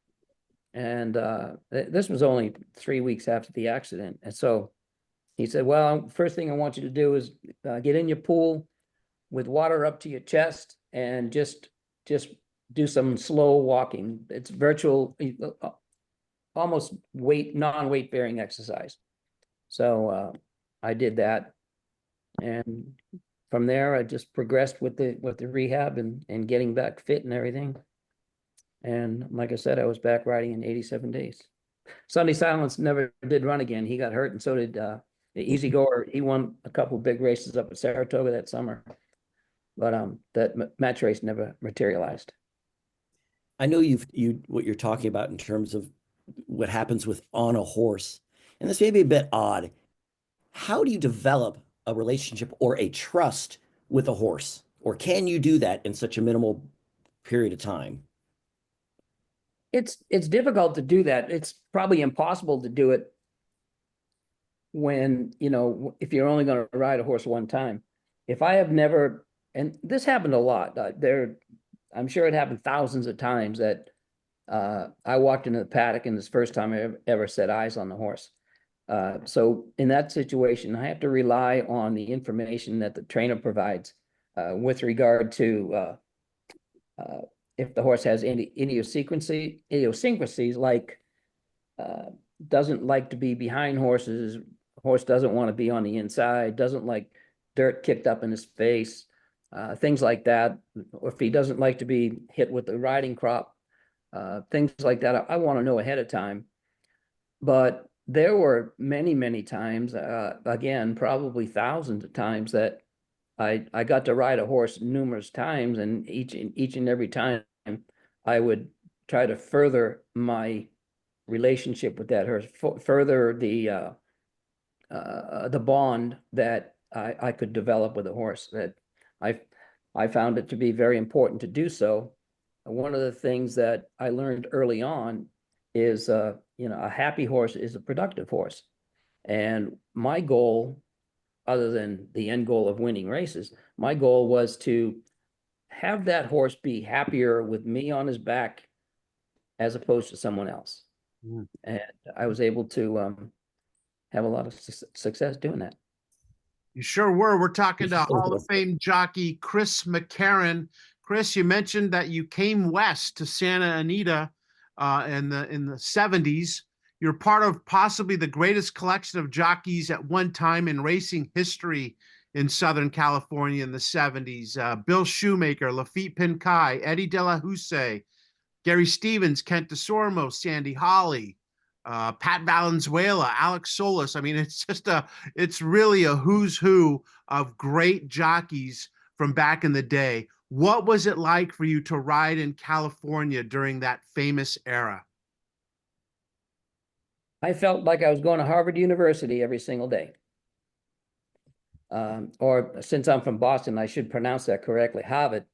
And this was only 3 weeks after the accident. And so he said, well, first thing I want you to do is get in your pool with water up to your chest and just do some slow walking. It's virtual, almost non-weight bearing exercise. So I did that. And from there, I just progressed with the rehab and getting back fit and everything. And like I said, I was back riding in 87 days. Sunday Silence never did run again. He got hurt, and so did the Easy Goer. He won a couple big races up at Saratoga that summer, but that match race never materialized. I know what you're talking about in terms of what happens on a horse, and this may be a bit odd. How do you develop a relationship or a trust with a horse, or can you do that in such a minimal period of time? It's difficult to do that. It's probably impossible to do it when, if you're only going to ride a horse one time. If I have never, and this happened a lot, I'm sure it happened thousands of times that I walked into the paddock and this first time I ever set eyes on the horse. So in that situation, I have to rely on the information that the trainer provides with regard to if the horse has any idiosyncrasies, like doesn't like to be behind horses, horse doesn't want to be on the inside, doesn't like dirt kicked up in his face, things like that. Or if he doesn't like to be hit with the riding crop, things like that, I want to know ahead of time. But there were many, many times, again, probably thousands of times, that I got to ride a horse numerous times, and each and every time I would try to further my relationship with that horse, further the bond that I could develop with a horse. That I found it to be very important to do so. One of the things that I learned early on is, a happy horse is a productive horse, and my goal, other than the end goal of winning races, my goal was to have that horse be happier with me on his back as opposed to someone else. Mm. And I was able to have a lot of success doing that. You sure were. We're talking to Hall of Fame jockey Chris McCarron. Chris, you mentioned that you came west to Santa Anita in the 70s. You're part of possibly the greatest collection of jockeys at one time in racing history in Southern California in the 70s. Bill Shoemaker, Lafitte Pincay, Eddie De La Houssaye, Gary Stevens, Kent DeSormo, Sandy Hawley, Pat Valenzuela, Alex Solis. I mean, it's really a who's who of great jockeys from back in the day. What was it like for you to ride in California during that famous era? I felt like I was going to Harvard University every single day. or since I'm from Boston, I should pronounce that correctly, Harvard.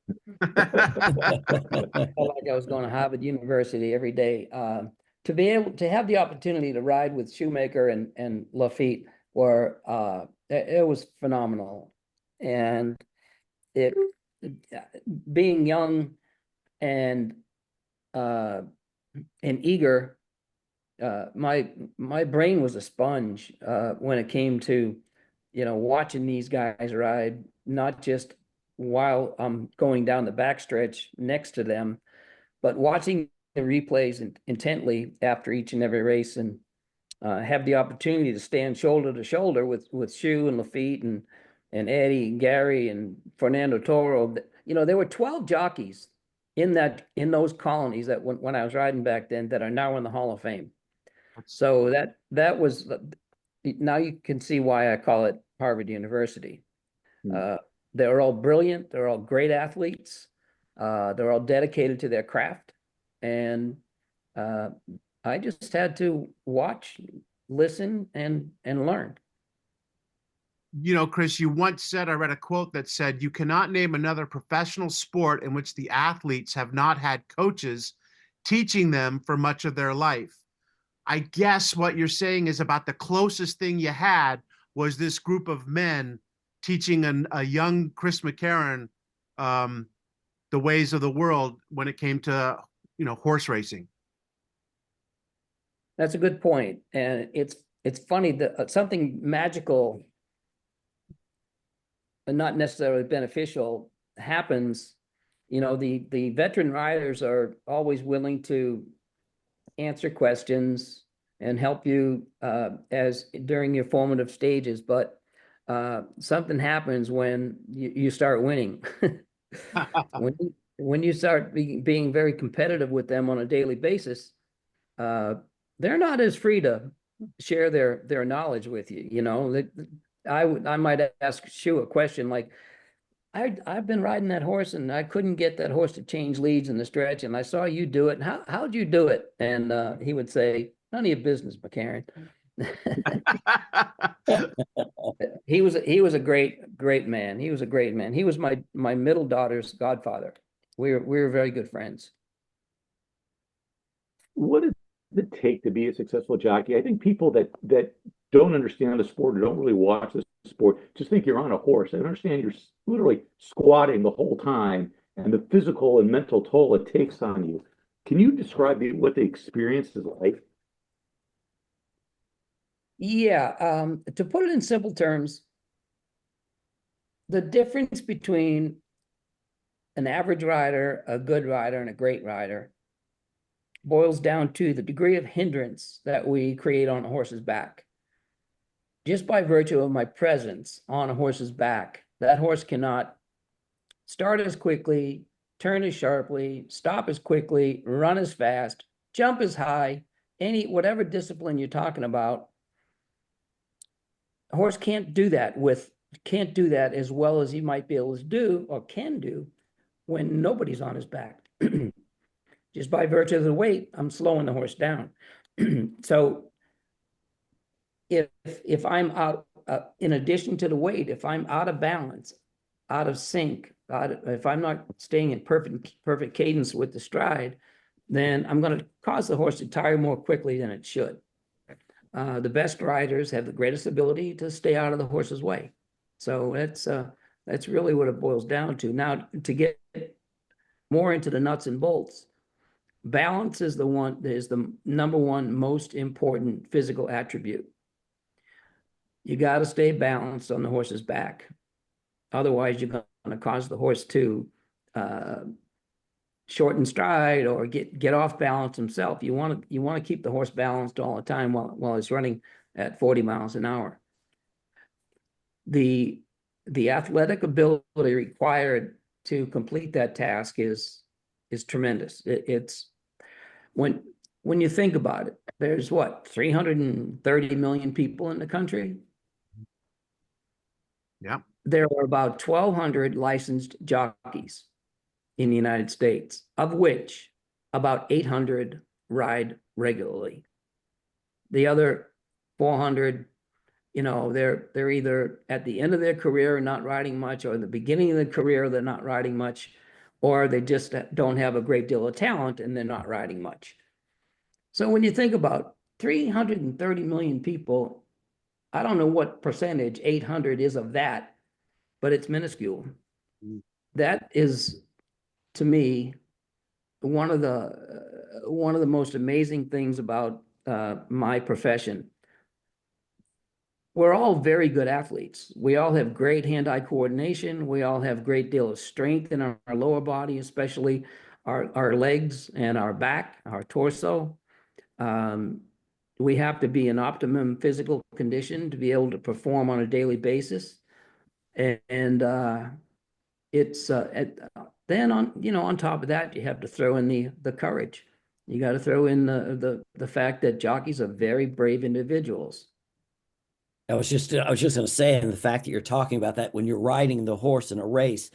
Felt like I was going to Harvard University every day. To be able to have the opportunity to ride with Shoemaker and Lafitte it was phenomenal. And it being young and eager, my brain was a sponge when it came to, watching these guys ride, not just while I'm going down the backstretch next to them, but watching the replays intently after each and every race, and have the opportunity to stand shoulder to shoulder with Shu and Lafitte and Eddie and Gary and Fernando Toro. There were 12 jockeys in those colonies that when I was riding back then that are now in the Hall of Fame. So that was, now you can see why I call it Harvard University. They're all brilliant. They're all great athletes. They're all dedicated to their craft. And I just had to watch, listen, and learn. Chris, you once said, I read a quote that said, you cannot name another professional sport in which the athletes have not had coaches teaching them for much of their life. I guess what you're saying is about the closest thing you had was this group of men teaching a young Chris McCarron the ways of the world when it came to, horse racing. That's a good point. And it's funny that something magical and not necessarily beneficial happens. The veteran riders are always willing to answer questions and help you as during your formative stages, but something happens when you start winning. When you start being very competitive with them on a daily basis, they're not as free to share their knowledge with you. I might ask Shu a question like, I've been riding that horse and I couldn't get that horse to change leads in the stretch, and I saw you do it. And how'd you do it? And he would say, none of your business, McCarron. He was a great man. He was a great man. He was my middle daughter's godfather. We were very good friends. What does it take to be a successful jockey? I think people that don't understand the sport or don't really watch the sport just think you're on a horse. I don't understand you're literally squatting the whole time and the physical and mental toll it takes on you. Can you describe what the experience is like? Yeah, to put it in simple terms, the difference between an average rider, a good rider, and a great rider boils down to the degree of hindrance that we create on a horse's back. Just by virtue of my presence on a horse's back, that horse cannot start as quickly, turn as sharply, stop as quickly, run as fast, jump as high, whatever discipline you're talking about. A horse can't do that as well as he might be able to do or can do when nobody's on his back. Just by virtue of the weight, I'm slowing the horse down. So if I'm out, in addition to the weight, if I'm out of balance, out of sync, if I'm not staying in perfect cadence with the stride, then I'm going to cause the horse to tire more quickly than it should. The best riders have the greatest ability to stay out of the horse's way. So that's really what it boils down to. Now, to get more into the nuts and bolts, balance is the number one most important physical attribute. You got to stay balanced on the horse's back. Otherwise, you're going to cause the horse to shorten stride or get off balance himself. You want to keep the horse balanced all the time while it's running at 40 miles an hour. The athletic ability required to complete that task is tremendous. It's when you think about it, there's 330 million people in the country. Yeah. There are about 1,200 licensed jockeys in the United States, of which about 800 ride regularly. The other 400 you know, they're either at the end of their career not riding much, or the beginning of the career they're not riding much, or they just don't have a great deal of talent and they're not riding much. So when you think about 330 million people, I don't know what percentage 800 is of that, but it's minuscule. That is, to me, one of the most amazing things about my profession. We're all very good athletes. We all have great hand-eye coordination. We all have great deal of strength in our lower body, especially our legs and our back, our torso. We have to be in optimum physical condition to be able to perform on a daily basis. And then on top of that, you have to throw in the courage. You got to throw in the fact that jockeys are very brave individuals. I was just going to say, and the fact that you're talking about that when you're riding the horse in a race,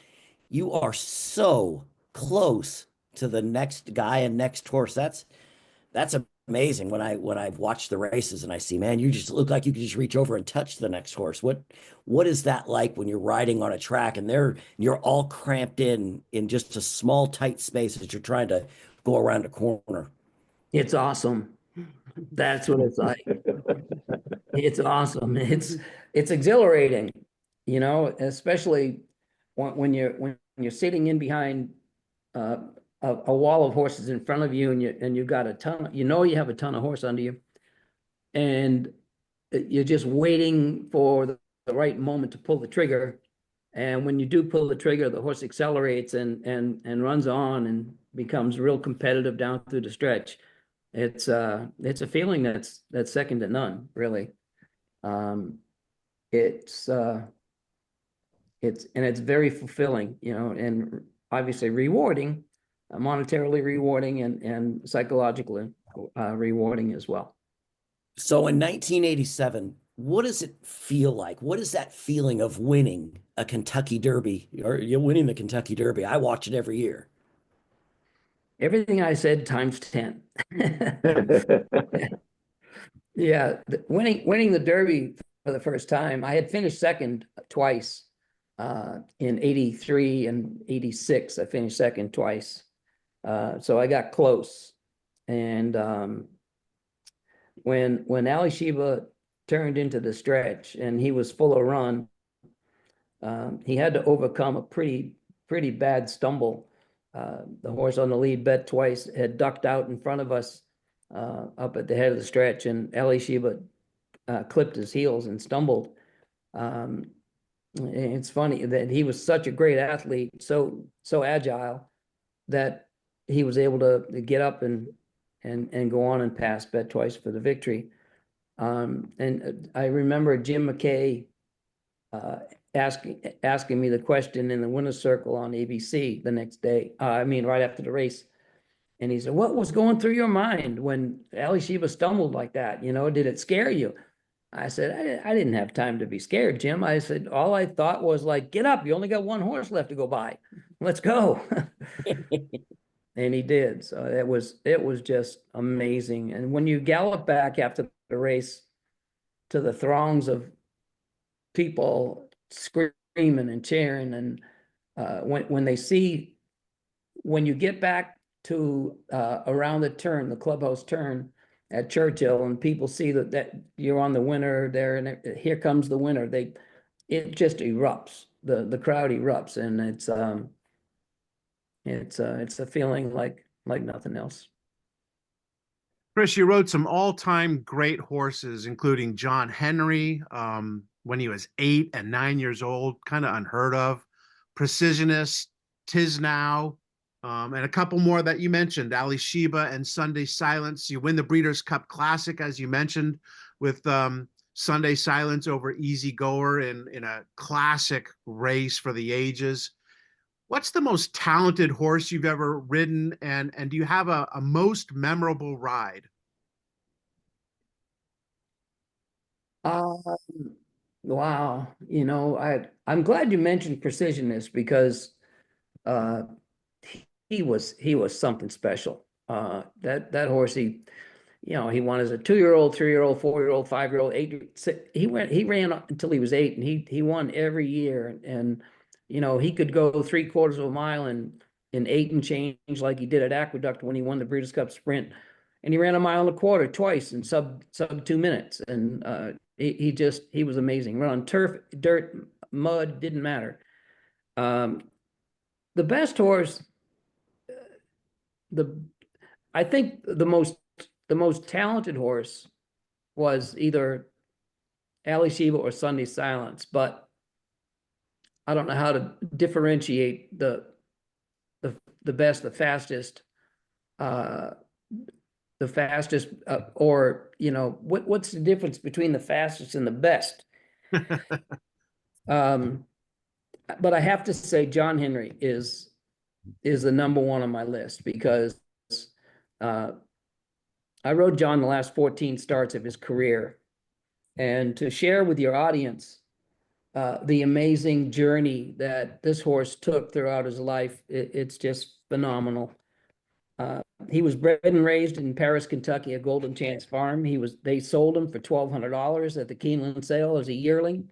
you are so close to the next guy and next horse. That's amazing. When I've watched the races and I see, man, you just look like you could just reach over and touch the next horse. What is that like when you're riding on a track and you're all cramped in just a small tight space as you're trying to go around a corner? It's awesome. That's what it's like. It's awesome. It's exhilarating, you know, especially when you're sitting in behind a wall of horses in front of you, and you've got a ton, you have a ton of horse under you, and you're just waiting for the right moment to pull the trigger. And when you do pull the trigger, the horse accelerates and runs on and becomes real competitive down through the stretch. It's a feeling that's second to none, really. It's very fulfilling, you know, and obviously rewarding, monetarily rewarding, and psychologically rewarding as well. So in 1987, what does it feel like? What is that feeling of winning a Kentucky Derby, or you're winning the Kentucky Derby? I watch it every year. Everything I said times 10. Yeah, winning the Derby for the first time. I had finished second twice in 83 and 86. I finished second twice. So I got close. And when Alysheba turned into the stretch and he was full of run, he had to overcome a pretty bad stumble. The horse on the lead, Bet Twice, had ducked out in front of us up at the head of the stretch, and Alysheba clipped his heels and stumbled. It's funny that he was such a great athlete, so agile, that he was able to get up and go on and pass Bet Twice for the victory. And I remember Jim McKay asking me the question in the winner's circle on ABC the next day. Right after the race. And he said, "What was going through your mind when Alysheba stumbled like that? You know, did it scare you?" I said, I didn't have time to be scared, Jim. I said, all I thought was, like, get up. You only got one horse left to go by. Let's go. And he did. So it was just amazing. And when you gallop back after the race to the throngs of people screaming and cheering, and when you get back to around the turn, the clubhouse turn at Churchill, and people see that you're on the winner there, and here comes the winner, it just erupts. The crowd erupts, and it's a feeling like nothing else. Chris, you rode some all-time great horses, including John Henry, when he was 8 and 9 years old, kind of unheard of. Precisionist, Tis Now, and a couple more that you mentioned, Alysheba and Sunday Silence. You win the Breeders' Cup Classic, as you mentioned, with Sunday Silence over Easy Goer in a classic race for the ages. What's the most talented horse you've ever ridden, and do you have a most memorable ride? Wow. You know, I'm glad you mentioned Precisionist, because he was something special. That horse, he won as a 2-year-old, 3-year-old, 4-year-old, 5-year-old, 8. He ran until he was 8, and he won every year. And he could go 3/4 of a mile in 8 and change, like he did at Aqueduct when he won the Breeders' Cup Sprint, and he ran 1.25 miles twice in sub 2 minutes. And he was amazing. Run on turf, dirt, mud, didn't matter. The best horse, I think the most talented horse was either Alysheba or Sunday Silence, but I don't know how to differentiate the best, the fastest, or what's the difference between the fastest and the best? But I have to say John Henry is the number one on my list, because I rode John the last 14 starts of his career, and to share with your audience the amazing journey that this horse took throughout his life, it's just phenomenal. He was bred and raised in Paris, Kentucky, at Golden Chance Farm. They sold him for $1,200 at the Keeneland sale as a yearling.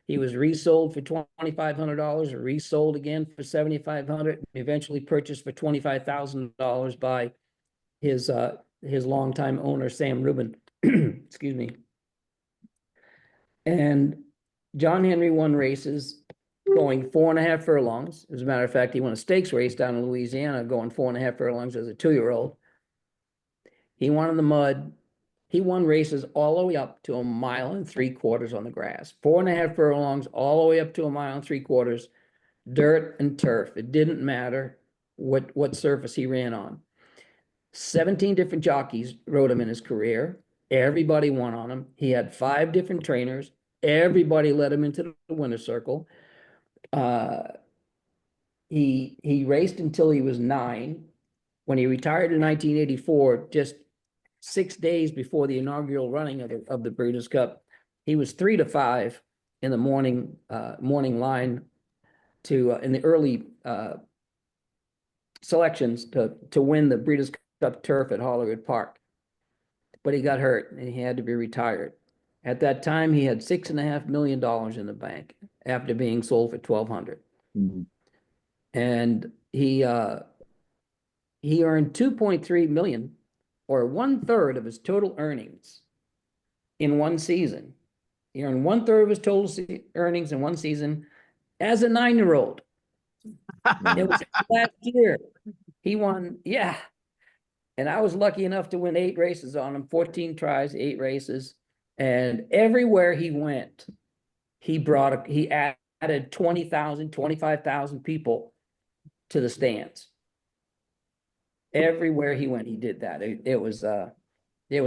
He was resold for $2,500, resold again for $7,500, and eventually purchased for $25,000 by his longtime owner, Sam Rubin. Excuse me. And John Henry won races going 4.5 furlongs. As a matter of fact, he won a stakes race down in Louisiana going 4.5 furlongs as a 2-year-old. He won in the mud. He won races all the way up to 1.75 miles on the grass. 4.5 furlongs all the way up to 1.75 miles, dirt and turf. It didn't matter what surface he ran on. 17 different jockeys rode him in his career. Everybody won on him. He had 5 different trainers. Everybody led him into the winner's circle. He raced until he was 9. When he retired in 1984, just 6 days before the inaugural running of the Breeders' Cup, he was 3 to 5 in the morning line in the early selections to win the Breeders' Cup turf at Hollywood Park. But he got hurt and he had to be retired. At that time, he had $6.5 million in the bank after being sold for $1,200. Mm-hmm. And he earned $2.3 million, or 1/3 of his total earnings in one season. He earned 1/3 of his total earnings in one season as a 9-year-old. It was last year. He won, yeah. And I was lucky enough to win 8 races on him, 14 tries, 8 races. And everywhere he went, he added 20,000, 25,000 people to the stands. Everywhere he went, he did that. It was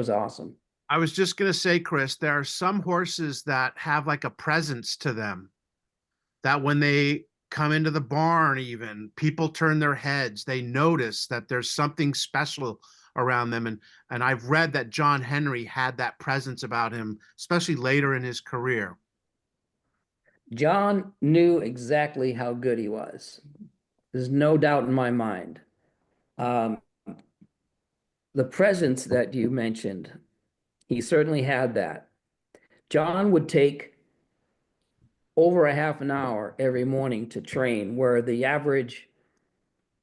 awesome. I was just going to say, Chris, there are some horses that have like a presence to them that when they come into the barn, even people turn their heads, they notice that there's something special around them. And I've read that John Henry had that presence about him, especially later in his career. John knew exactly how good he was. There's no doubt in my mind. The presence that you mentioned, he certainly had that. John would take over a half an hour every morning to train, where the average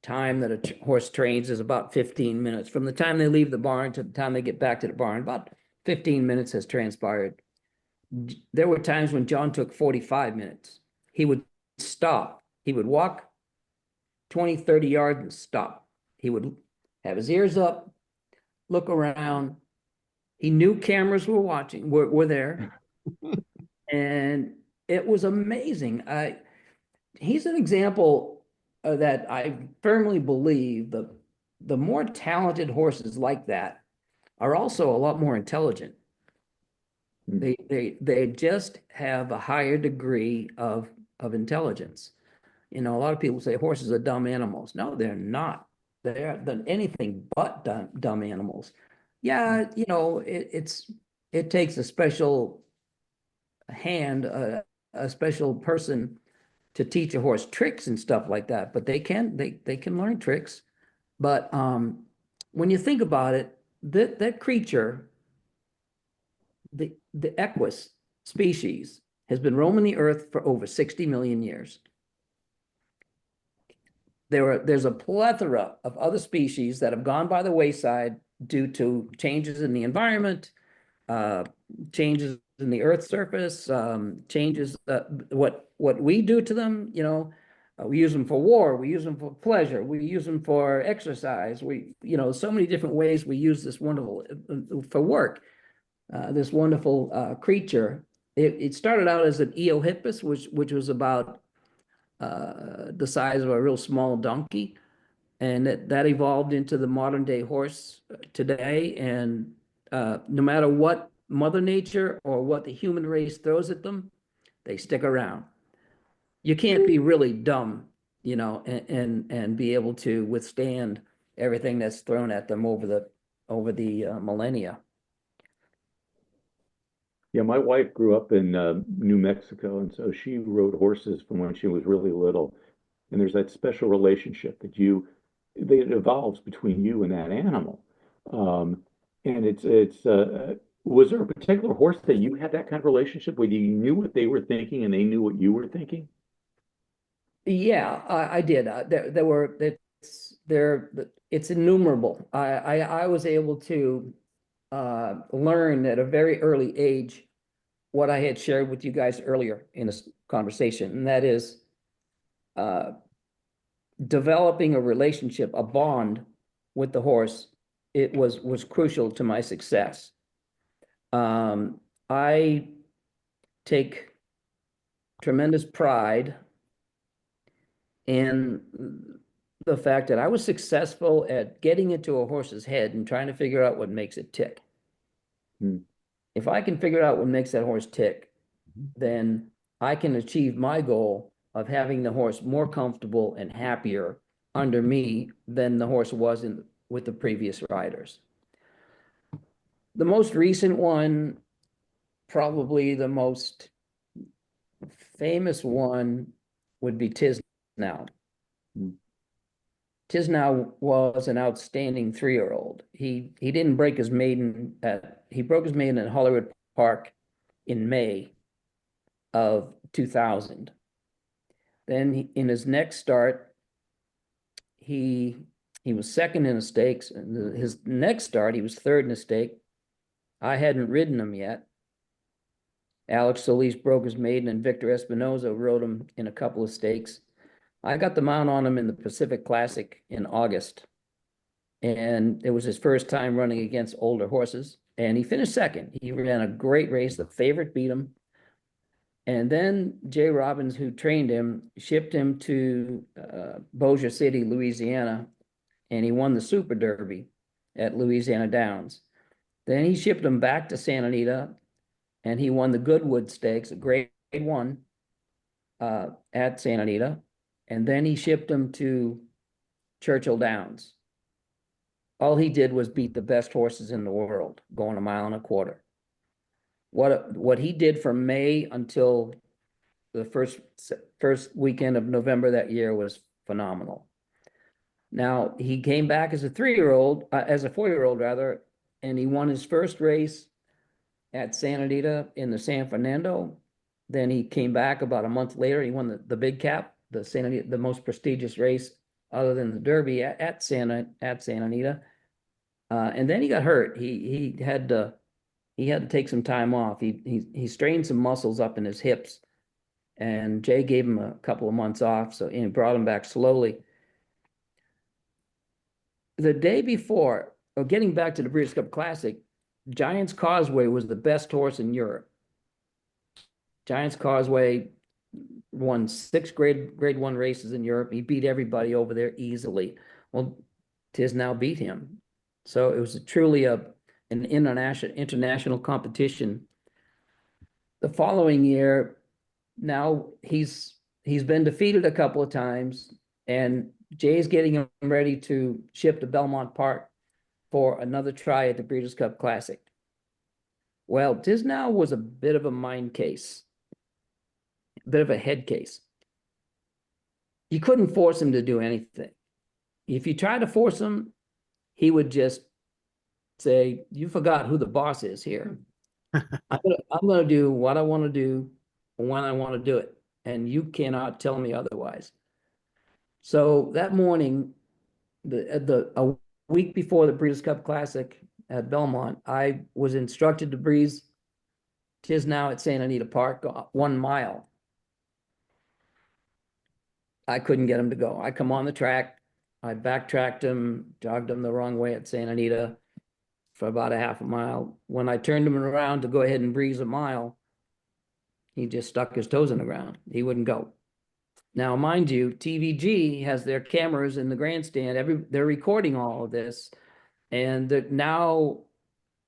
time that a horse trains is about 15 minutes. From the time they leave the barn to the time they get back to the barn, about 15 minutes has transpired. There were times when John took 45 minutes. He would stop. He would walk 20, 30 yards and stop. He would have his ears up, look around. He knew cameras were watching, were there. And it was amazing. He's an example that I firmly believe the more talented horses like that are also a lot more intelligent. They just have a higher degree of intelligence. A lot of people say horses are dumb animals. No, they're not. They're anything but dumb animals. Yeah, it takes a special hand, a special person to teach a horse tricks and stuff like that. But they can learn tricks. But when you think about it, that creature, the equus species, has been roaming the earth for over 60 million years. There's a plethora of other species that have gone by the wayside due to changes in the environment, changes in the Earth's surface, changes what we do to them. We use them for war, we use them for pleasure, we use them for exercise. So many different ways we use this wonderful for work. This wonderful creature. It started out as an Eohippus, which was about the size of a real small donkey, and that evolved into the modern day horse today. And no matter what Mother Nature or what the human race throws at them, they stick around. You can't be really dumb, and be able to withstand everything that's thrown at them over the millennia. Yeah, my wife grew up in New Mexico, and so she rode horses from when she was really little. And there's that special relationship that it evolves between you and that animal. And was there a particular horse that you had that kind of relationship where you knew what they were thinking and they knew what you were thinking? Yeah, I did. It's innumerable. I was able to learn at a very early age what I had shared with you guys earlier in this conversation, and that is developing a relationship, a bond with the horse. It was crucial to my success. I take tremendous pride in the fact that I was successful at getting into a horse's head and trying to figure out what makes it tick. If I can figure out what makes that horse tick, then I can achieve my goal of having the horse more comfortable and happier under me than the horse was with the previous riders. The most recent one, probably the most famous one, would be Tisnow. Tisnow was an outstanding 3-year-old. He didn't break his maiden he broke his maiden at Hollywood Park in May of 2000. Then in his next start, he was second in the stakes. And his next start, he was third in the stake. I hadn't ridden him yet. Alex Solis broke his maiden, and Victor Espinoza rode him in a couple of stakes. I got the mount on him in the Pacific Classic in August, and it was his first time running against older horses, and he finished second. He ran a great race. The favorite beat him. And then Jay Robbins, who trained him, shipped him to Bossier City, Louisiana, and he won the Super Derby at Louisiana Downs. Then he shipped him back to Santa Anita, and he won the Goodwood Stakes, a grade 1 at Santa Anita. And then he shipped him to Churchill Downs. All he did was beat the best horses in the world, going 1.25 miles. What he did from May until the first weekend of November that year was phenomenal. Now, he came back as a 4-year-old rather, and he won his first race at Santa Anita in the San Fernando. Then he came back about a month later. He won the Big Cap, the most prestigious race other than the Derby at Santa Anita. And then he got hurt. He had to take some time off. He strained some muscles up in his hips, and Jay gave him a couple of months off, so he brought him back slowly. The day before, getting back to the Breeders' Cup Classic, Giant's Causeway was the best horse in Europe. Giant's Causeway won 6 grade 1 races in Europe. He beat everybody over there easily. Well, Tisnow beat him. So it was truly an international competition. The following year, now he's been defeated a couple of times, and Jay's getting him ready to ship to Belmont Park for another try at the Breeders' Cup Classic. Well, Tisnow was a bit of a mind case, a bit of a head case. You couldn't force him to do anything. If you tried to force him, he would just say, you forgot who the boss is here. I'm gonna do what I want to do when I want to do it, and you cannot tell me otherwise. So that morning, a week before the Breeders' Cup Classic at Belmont, I was instructed to breeze "'Tis Now" at Santa Anita Park, 1 mile. I couldn't get him to go. I come on the track, I backtracked him, jogged him the wrong way at Santa Anita for about a half a mile. When I turned him around to go ahead and breeze a mile, he just stuck his toes in the ground. He wouldn't go. Now, mind you, TVG has their cameras in the grandstand. They're recording all of this. And now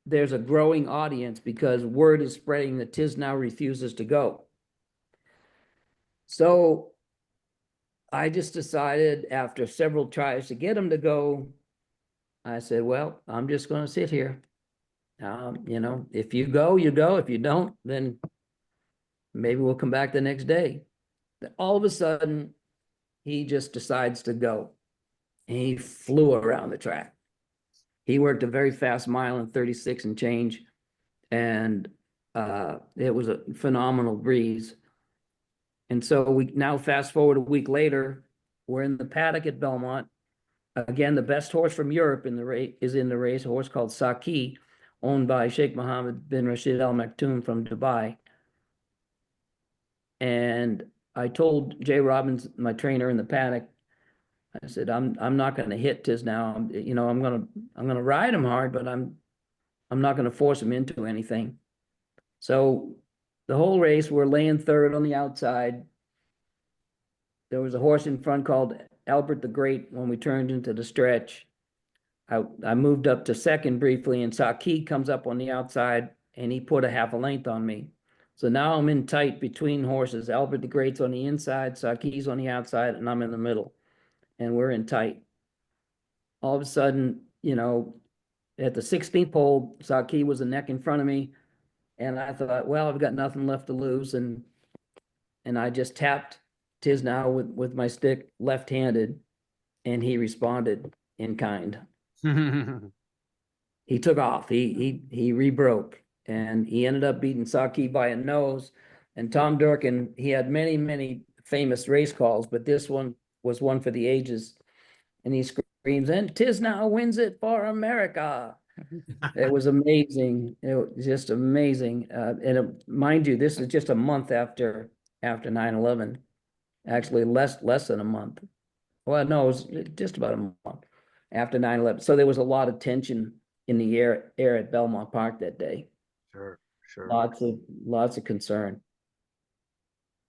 there's a growing audience because word is spreading that "'Tis Now" refuses to go. So I just decided after several tries to get him to go, I said, well, I'm just going to sit here. You know, if you go, you go. If you don't, then maybe we'll come back the next day. All of a sudden, he just decides to go. And he flew around the track. He worked a very fast mile in 36 and change. And it was a phenomenal breeze. And so we now fast forward a week later, we're in the paddock at Belmont. Again, the best horse from Europe in the race is in the race, a horse called Saki, owned by Sheikh Mohammed bin Rashid Al Maktoum from Dubai. And I told Jay Robbins, my trainer in the paddock, I said, I'm not going to hit "'Tis Now." You know, I'm gonna ride him hard, but I'm not going to force him into anything. So the whole race, we're laying third on the outside. There was a horse in front called Albert the Great when we turned into the stretch. I moved up to second briefly, and Saki comes up on the outside, and he put a half a length on me. So now I'm in tight between horses. Albert the Great's on the inside, Saki's on the outside, and I'm in the middle. And we're in tight. All of a sudden, you know, at the 16th hole, Saki was a neck in front of me. And I thought, well, I've got nothing left to lose. And I just tapped "'Tis Now" with my stick left-handed, and he responded in kind. He took off. He rebroke, and he ended up beating Saki by a nose. And Tom Durkin, he had many, many famous race calls, but this one was one for the ages. And he screams, "And 'Tis Now wins it for America." It was amazing. It was just amazing. Mind you, this is just a month after 9/11. Actually, less than a month. Well, no, it was just about a month after 9/11. So there was a lot of tension in the air at Belmont Park that day. Sure. Lots of concern.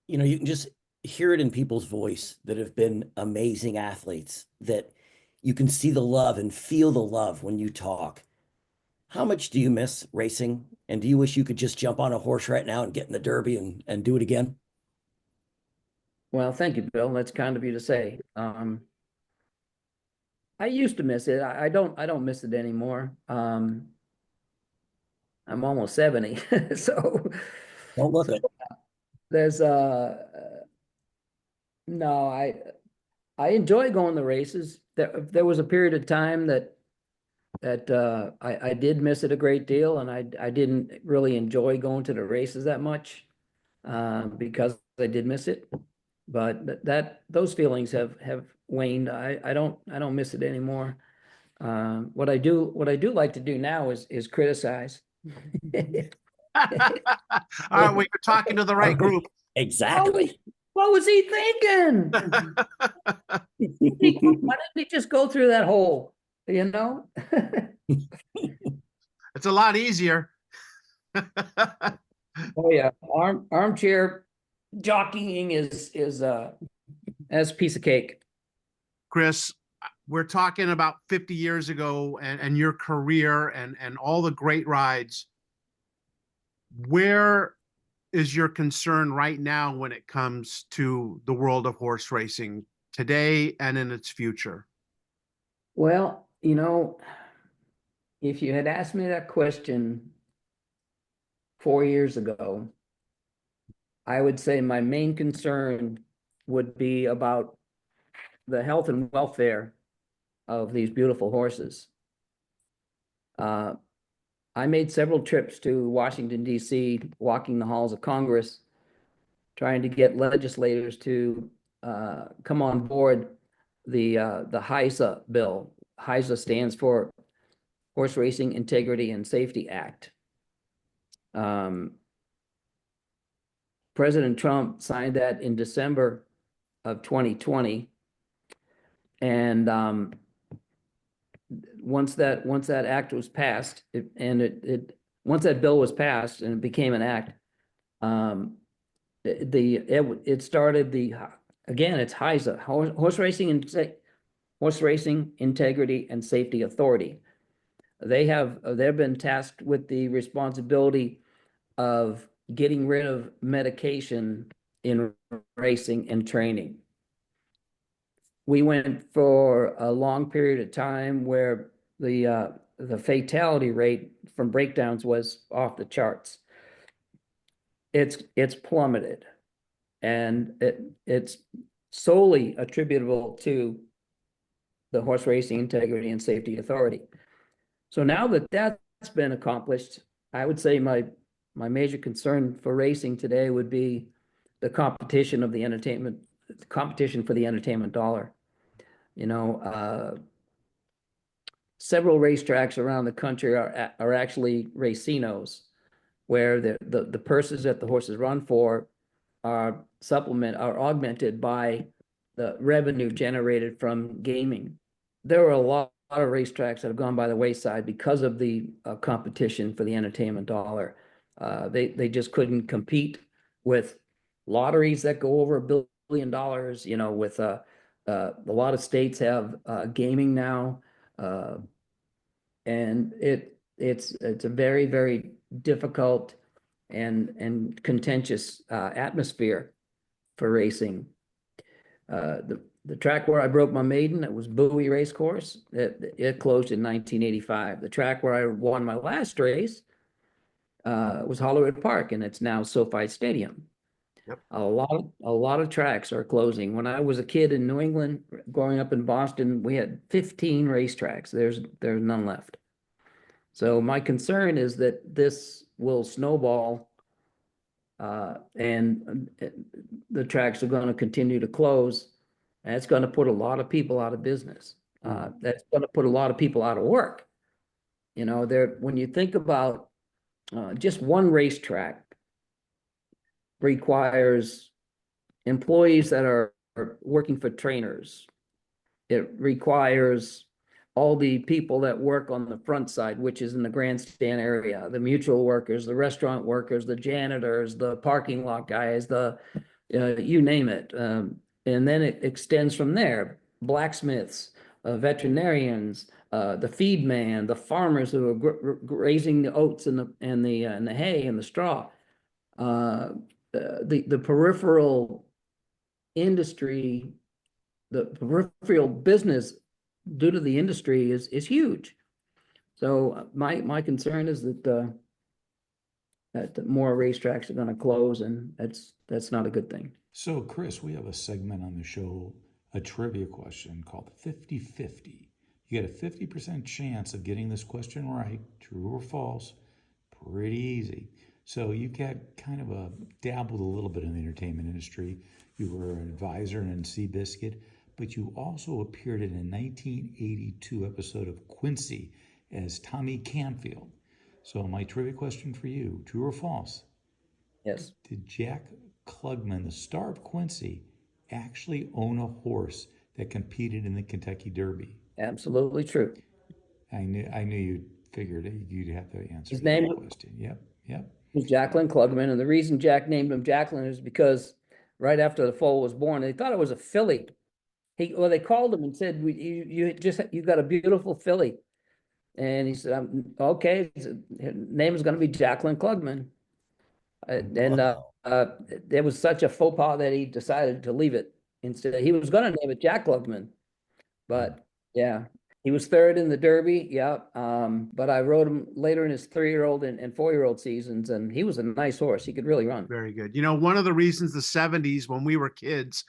You know, you can just hear it in people's voice that have been amazing athletes, that you can see the love and feel the love when you talk. How much do you miss racing? And do you wish you could just jump on a horse right now and get in the Derby and do it again? Well, thank you, Bill. That's kind of you to say. I used to miss it. I don't miss it anymore. I'm almost 70, so Don't look it. There's no, I enjoy going to races. There was a period of time that I did miss it a great deal, and I didn't really enjoy going to the races that much because I did miss it. But those feelings have waned. I don't miss it anymore. What I do like to do now is criticize. All right, well, you're talking to the right group. Exactly. What was he thinking? Why didn't he just go through that hole? You know? It's a lot easier. Oh yeah, armchair jockeying is as a piece of cake. Chris, we're talking about 50 years ago and your career and all the great rides. Where is your concern right now when it comes to the world of horse racing today and in its future? Well, you know, if you had asked me that question 4 years ago, I would say my main concern would be about the health and welfare of these beautiful horses. I made several trips to Washington, D.C., walking the halls of Congress, trying to get legislators to come on board the HISA bill. HISA stands for Horse Racing Integrity and Safety Act. President Trump signed that in December of 2020. And once that act was passed, once that bill was passed and it became an act, it started again, it's HISA, Horse Racing Integrity and Safety Authority. They've been tasked with the responsibility of getting rid of medication in racing and training. We went for a long period of time where the fatality rate from breakdowns was off the charts. It's plummeted, and it's solely attributable to the Horse Racing Integrity and Safety Authority. So now that that's been accomplished, I would say my major concern for racing today would be the competition for the entertainment dollar. Several racetracks around the country are actually racinos, where the purses that the horses run for are augmented by the revenue generated from gaming. There are a lot of racetracks that have gone by the wayside because of the competition for the entertainment dollar. They just couldn't compete with lotteries that go over $1 billion. With a lot of states have gaming now, and it's a very, very difficult and contentious atmosphere for racing. The track where I broke my maiden, it was Bowie Race Course. It closed in 1985. The track where I won my last race was Hollywood Park, and it's now SoFi Stadium. Yep. A lot of tracks are closing. When I was a kid in New England, growing up in Boston, we had 15 racetracks. There's none left. So my concern is that this will snowball, and the tracks are going to continue to close, and it's going to put a lot of people out of business. That's going to put a lot of people out of work. When you think about just one racetrack requires employees that are working for trainers. It requires all the people that work on the front side, which is in the grandstand area, the mutual workers, the restaurant workers, the janitors, the parking lot guys, you name it. And then it extends from there. Blacksmiths, veterinarians, the feed man, the farmers who are raising the oats and the hay and the straw. The peripheral industry, the peripheral business due to the industry is huge. So my concern is that more racetracks are going to close, and that's not a good thing. So, Chris, we have a segment on the show, a trivia question called 50-50. You get a 50% chance of getting this question right, true or false. Pretty easy. So you got kind of dabbled a little bit in the entertainment industry. You were an advisor in Seabiscuit, but you also appeared in a 1982 episode of Quincy as Tommy Canfield. So my trivia question for you, true or false? Yes. Did Jack Klugman, the star of Quincy, actually own a horse that competed in the Kentucky Derby? Absolutely true. I knew you'd figured you'd have to answer His that name question. Yep. was Jacqueline Klugman, and the reason Jack named him Jacqueline is because right after the foal was born, they thought it was a filly. They called him and said, you got a beautiful filly. And he said, okay, his name is going to be Jacqueline Klugman. There was such a faux pas that he decided to leave it. Instead, he was going to name it Jack Klugman. But yeah, he was third in the Derby. Yeah. But I rode him later in his 3-year-old and 4-year-old seasons, and he was a nice horse. He could really run. Very good. One of the reasons the 70s when we were kids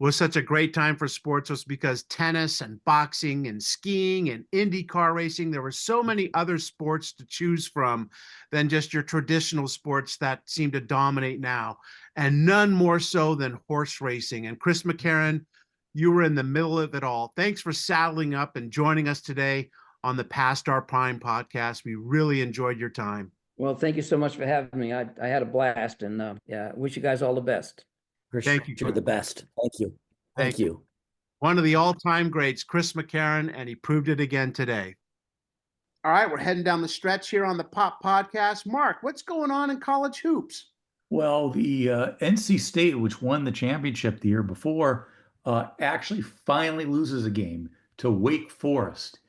was such a great time for sports was because tennis and boxing and skiing and IndyCar racing, there were so many other sports to choose from than just your traditional sports that seem to dominate now, and none more so than horse racing. And Chris McCarron, you were in the middle of it all. Thanks for saddling up and joining us today on the Past Our Prime podcast. We really enjoyed your time. Well, thank you so much for having me. I had a blast, and yeah, wish you guys all the best. Thank you. You're the best. Thank you. Thank you. One of the all-time greats, Chris McCarron, and he proved it again today. All right, we're heading down the stretch here on the Pop Podcast. Mark, what's going on in college hoops? Well, the NC State, which won the championship the year before, actually finally loses a game to Wake Forest.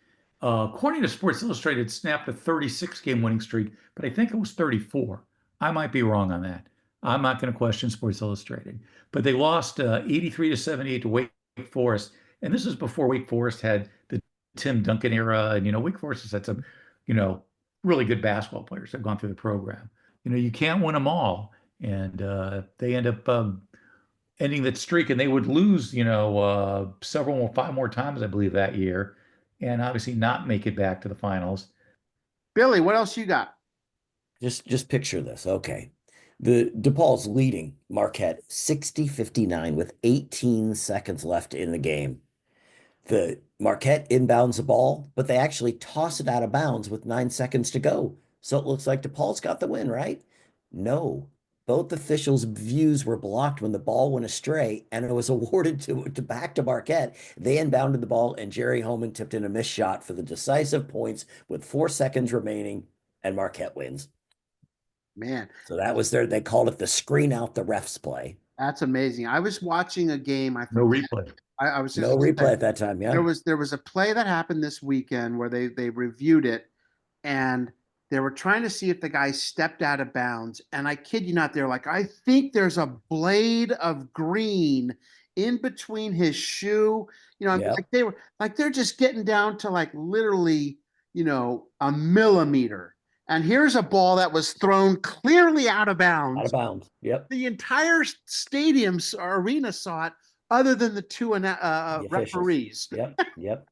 According to Sports Illustrated, snapped a 36-game winning streak, but I think it was 34. I might be wrong on that. I'm not going to question Sports Illustrated. But they lost 83-78 to Wake Forest. And this is before Wake Forest had the Tim Duncan era. And, Wake Forest has had some, really good basketball players that have gone through the program. You can't win them all. And they end up ending that streak. And they would lose, 5 more times, I believe, that year. And obviously not make it back to the finals. Billy, what else you got? Just picture this. Okay. The DePaul's leading Marquette 60-59 with 18 seconds left in the game. The Marquette inbounds the ball, but they actually toss it out of bounds with 9 seconds to go. So it looks like DePaul's got the win, right? No. Both officials' views were blocked when the ball went astray, and it was awarded to back to Marquette. They inbounded the ball, and Jerry Holman tipped in a missed shot for the decisive points with 4 seconds remaining, and Marquette wins. Man. So that was they called it the screen out the refs play. That's amazing. I was watching a game. No replay. I was no replay at that time. Yeah. There was a play that happened this weekend where they reviewed it, and they were trying to see if the guy stepped out of bounds. And I kid you not, they're like, I think there's a blade of green in between his shoe. They're just getting down to like literally, a millimeter. And here's a ball that was thrown clearly out of bounds. Out of bounds. Yep. The entire stadium's arena saw it, other than the two referees. Yep.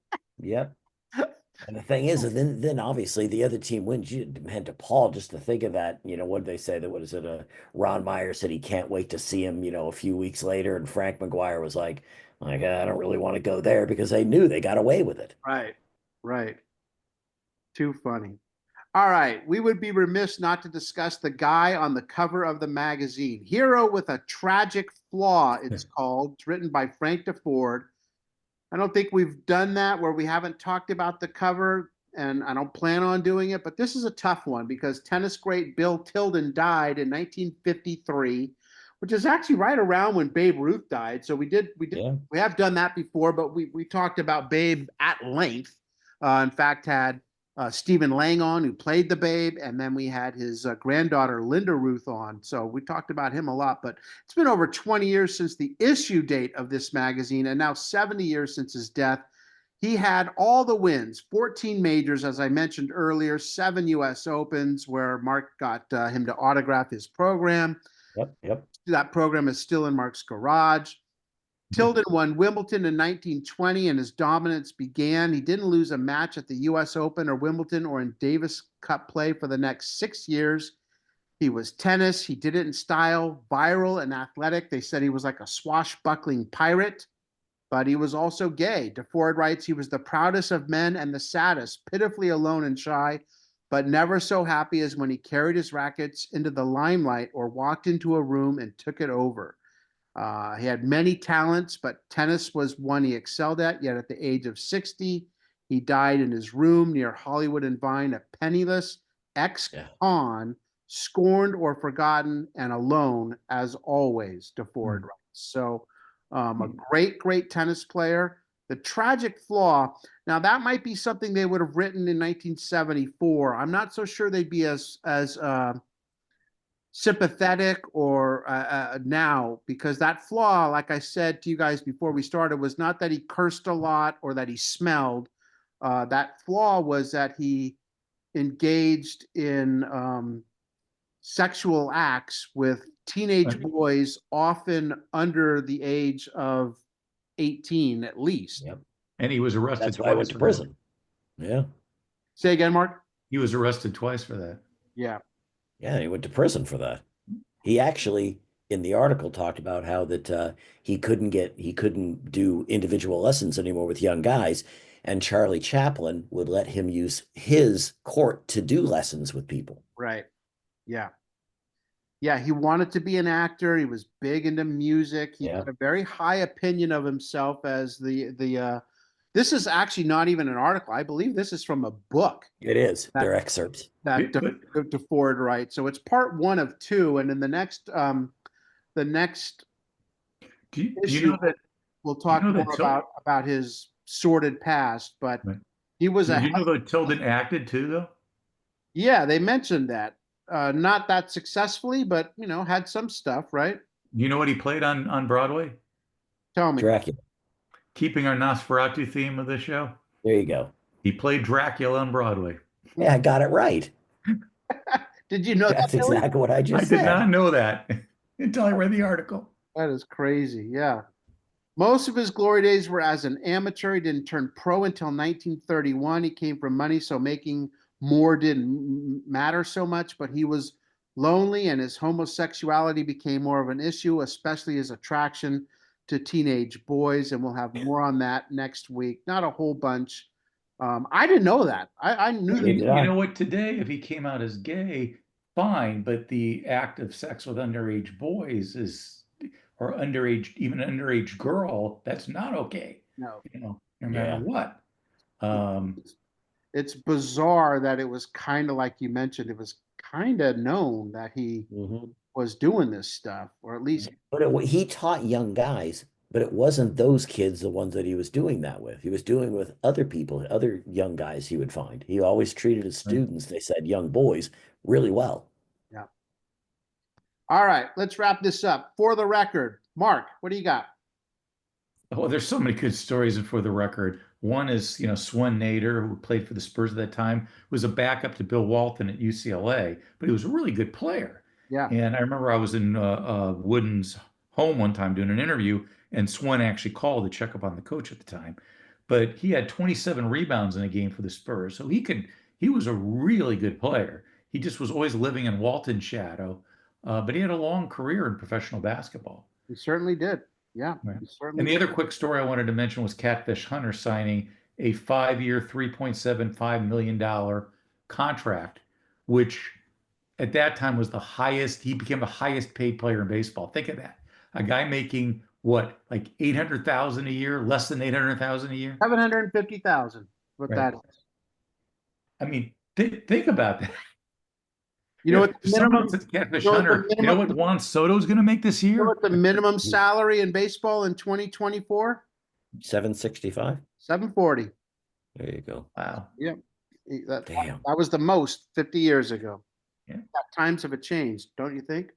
And the thing is, then obviously the other team wins. You had DePaul, just to think of that. What did they say? That what is it? Ron Meyer said he can't wait to see him. A few weeks later, and Frank McGuire was like, I don't really want to go there, because they knew they got away with it. Right. Too funny. All right, we would be remiss not to discuss the guy on the cover of the magazine. Hero with a Tragic Flaw, it's called. It's written by Frank Deford. I don't think we've done that where we haven't talked about the cover, and I don't plan on doing it, but this is a tough one because tennis great Bill Tilden died in 1953, which is actually right around when Babe Ruth died. So we have done that before, but we talked about Babe at length. In fact, had Stephen Lang on, who played the Babe, and then we had his granddaughter Linda Ruth on. So we talked about him a lot, but it's been over 20 years since the issue date of this magazine, and now 70 years since his death. He had all the wins, 14 majors, as I mentioned earlier, 7 U.S. Opens, where Mark got him to autograph his program. Yep. That program is still in Mark's garage. Tilden won Wimbledon in 1920, and his dominance began. He didn't lose a match at the U.S. Open or Wimbledon or in Davis Cup play for the next 6 years. He was tennis. He did it in style, viral and athletic. They said he was like a swashbuckling pirate, but he was also gay. Deford writes, he was the proudest of men and the saddest, pitifully alone and shy, but never so happy as when he carried his rackets into the limelight or walked into a room and took it over. He had many talents, but tennis was one he excelled at. Yet at the age of 60, he died in his room near Hollywood and Vine, a penniless ex-con, scorned or forgotten, and alone as always, Deford writes. So a great tennis player. The tragic flaw. Now that might be something they would have written in 1974. I'm not so sure they'd be as sympathetic or now, because that flaw, like I said to you guys before we started, was not that he cursed a lot or that he smelled. That flaw was that he engaged in sexual acts with teenage boys, often under the age of 18 at least. Yep. And he was arrested That's why I went twice to for that. prison. Yeah. Say again, Mark? He was arrested twice for that. Yeah. Yeah, he went to prison for that. He actually, in the article, talked about how that he couldn't do individual lessons anymore with young guys, and Charlie Chaplin would let him use his court to do lessons with people. Right. Yeah. Yeah, he wanted to be an actor. He was big into music. He had a very high opinion of himself as the this is actually not even an article. I believe this is from a book. It is. They're excerpts. That Deford writes. So it's part 1 of 2, and in the next issue that we'll talk more about his sordid past. But he was Did you know that Tilden acted too, though? Yeah, they mentioned that. Not that successfully, but had some stuff, right? You know what he played on Broadway? Tell me. Dracula. Keeping our Nosferatu theme of the show. There you go. He played Dracula on Broadway. Yeah, I got it right. Did you know That's that? exactly what I just said. I did not know that until I read the article. That is crazy. Yeah. Most of his glory days were as an amateur. He didn't turn pro until 1931. He came from money, so making more didn't matter so much, but he was lonely and his homosexuality became more of an issue, especially his attraction to teenage boys. And we'll have more on that next week. Not a whole bunch. I didn't know that. I knew that. You know what? Today, if he came out as gay, fine, but the act of sex with underage boys or underage, even an underage girl, that's not okay. No. No matter what. It's bizarre that it was kind of like you mentioned, it was kind of known that he was doing this stuff, or at least. But he taught young guys, but it wasn't those kids, the ones that he was doing that with. He was doing with other people, other young guys he would find. He always treated his students, they said young boys, really well. Yeah. All right, let's wrap this up. For the record, Mark, what do you got? Oh, there's so many good stories for the record. One is, Swan Nader, who played for the Spurs at that time, was a backup to Bill Walton at UCLA, but he was a really good player. Yeah. And I remember I was in Wooden's home one time doing an interview, and Swan actually called to check up on the coach at the time. But he had 27 rebounds in a game for the Spurs, so he was a really good player. He just was always living in Walton's shadow, but he had a long career in professional basketball. He certainly did. Yeah. Right. And the other quick story I wanted to mention was Catfish Hunter signing a 5-year, $3.75 million contract, which at that time was the highest. He became the highest paid player in baseball. Think of that. A guy making what, like $800,000 a year, less than $800,000 a year? $750,000. What that is. I mean, think about that. You know what the minimum Catfish Hunter, you know what Juan Soto's going to make this year? You know what the minimum salary in baseball in 2024? $765. $740. There you go. Wow. Yep. Damn. That was the most 50 years ago. Yeah. Times have changed, don't you think?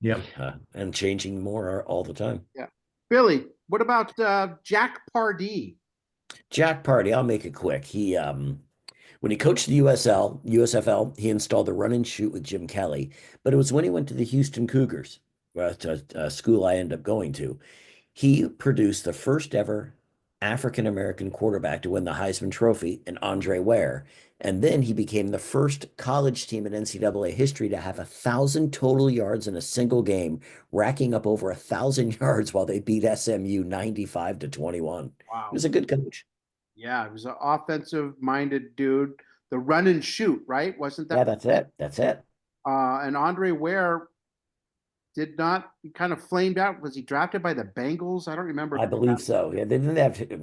Yep. And changing more all the time. Yeah. Billy, what about Jack Pardee? Jack Pardee, I'll make it quick. He when he coached the USFL, he installed the run and shoot with Jim Kelly. But it was when he went to the Houston Cougars, a school I ended up going to. He produced the first ever African-American quarterback to win the Heisman Trophy in Andre Ware. And then he became the first college team in NCAA history to have 1,000 total yards in a single game, racking up over 1,000 yards while they beat SMU 95-21. Wow. He was a good coach. Yeah, he was an offensive-minded dude. The run and shoot, right? Wasn't that? Yeah, that's it. That's it. And Andre Ware did not, he kind of flamed out. Was he drafted by the Bengals? I don't remember. I believe so. Yeah, they didn't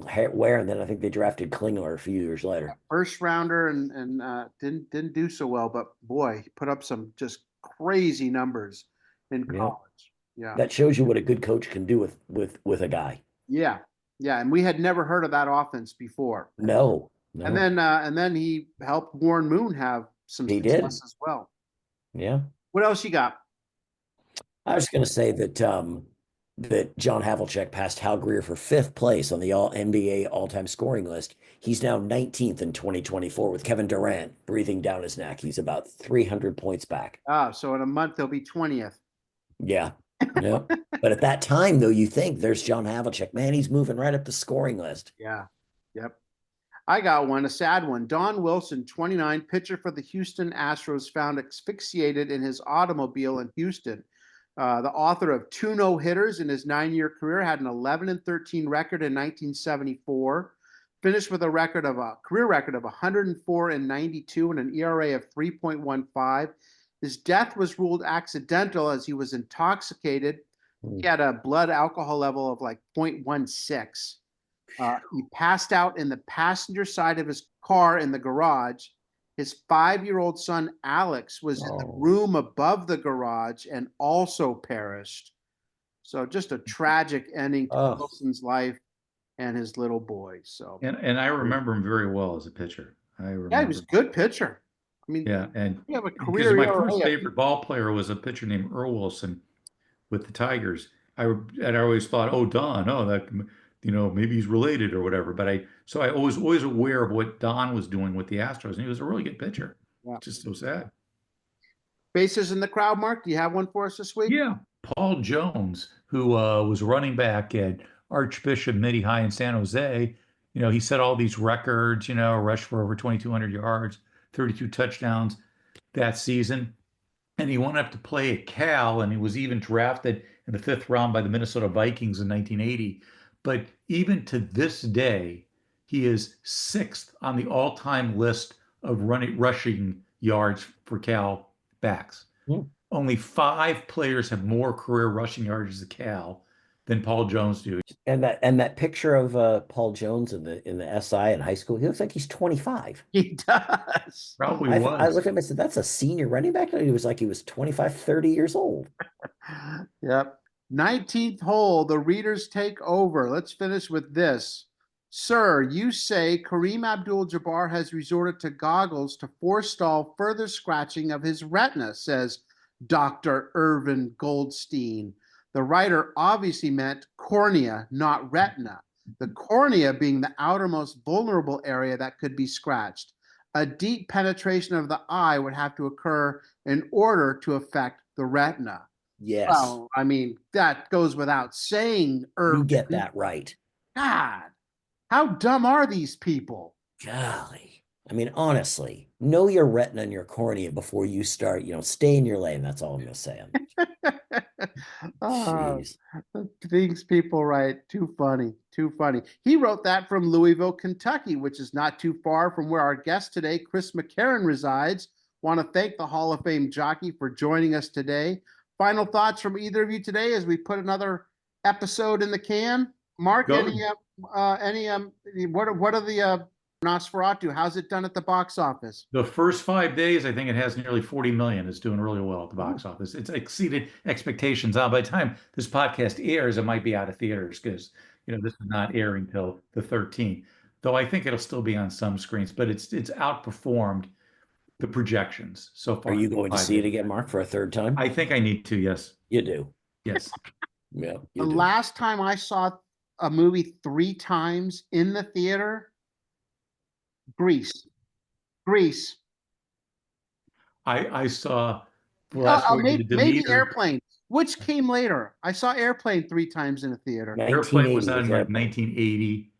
have Ware, and then I think they drafted Klingler a few years later. First rounder, and didn't do so well. But boy, he put up some just crazy numbers in college. Yeah, that shows you what a good coach can do with a guy. Yeah, yeah, and we had never heard of that offense before. No. And then he helped Warren Moon have some success as well. Yeah. What else you got? I was going to say that that John Havlicek passed Hal Greer for 5th place on the All-NBA all-time scoring list. He's now 19th in 2024 with Kevin Durant breathing down his neck. He's about 300 points back. So in a month he'll be 20th. Yeah. Yeah. But at that time, though, you think there's John Havlicek. Man, he's moving right up the scoring list. Yeah. Yep. I got one, a sad one. Don Wilson, 29, pitcher for the Houston Astros, found asphyxiated in his automobile in Houston. The author of 2 no-hitters in his 9-year career, had an 11-13 record in 1974, finished with a career record of 104-92 and an ERA of 3.15. His death was ruled accidental as he was intoxicated. He had a blood alcohol level of like 0.16. He passed out in the passenger side of his car in the garage. His 5-year-old son, Alex, was in the room above the garage and also perished. So just a tragic ending to Wilson's life and his little boy. So And I remember him very well as a pitcher. yeah, he was a good pitcher. I mean, yeah, and you have a because career my ERA first of- favorite ball player was a pitcher named Earl Wilson with the Tigers. I always thought, oh, Don, that maybe he's related or whatever. But I was always aware of what Don was doing with the Astros, and he was a really good pitcher. Yeah. Just so sad. Bases in the crowd, Mark. Do you have one for us this week? Yeah, Paul Jones, who was running back at Archbishop Mitty High in San Jose. He set all these records. Rushed for over 2,200 yards, 32 touchdowns that season. And he went up to play at Cal, and he was even drafted in the 5th round by the Minnesota Vikings in 1980. But even to this day, he is 6th on the all-time list of rushing yards for Cal backs. Only 5 players have more career rushing yards at Cal than Paul Jones do. And that picture of Paul Jones in the SI in high school, he looks like he's 25. He does. Probably I was. looked at him and said, that's a senior running back. And he was like he was 25, 30 years old. Yep. 19th hole, the readers take over. Let's finish with this. Sir, you say Kareem Abdul-Jabbar has resorted to goggles to forestall further scratching of his retina, says Dr. Irvin Goldstein. The writer obviously meant cornea, not retina. The cornea being the outermost vulnerable area that could be scratched. A deep penetration of the eye would have to occur in order to affect the retina. Yes. Well, I mean, that goes without saying, Irvin. You get that right. God, how dumb are these people? Golly. I mean, honestly, know your retina and your cornea before you start, stay in your lane. That's all I'm going to say. Jeez. Things people write. Too funny. Too funny. He wrote that from Louisville, Kentucky, which is not too far from where our guest today, Chris McCarron, resides. Want to thank the Hall of Fame jockey for joining us today. Final thoughts from either of you today as we put another episode in the can? Mark, what are the Nosferatu? How's it done at the box office? The first 5 days, I think it has nearly 40 million. It's doing really well at the box office. It's exceeded expectations. By the time this podcast airs, it might be out of theaters because this is not airing till the 13th. Though I think it'll still be on some screens, but it's outperformed the projections so far. Are you going to see it again, Mark, for a third time? I think I need to. Yes. You do. Yes. Yeah. The last time I saw a movie 3 times in the theater, Grease. I saw maybe Airplane. Which came later? I saw Airplane 3 times in a theater. Airplane was out in like 1980.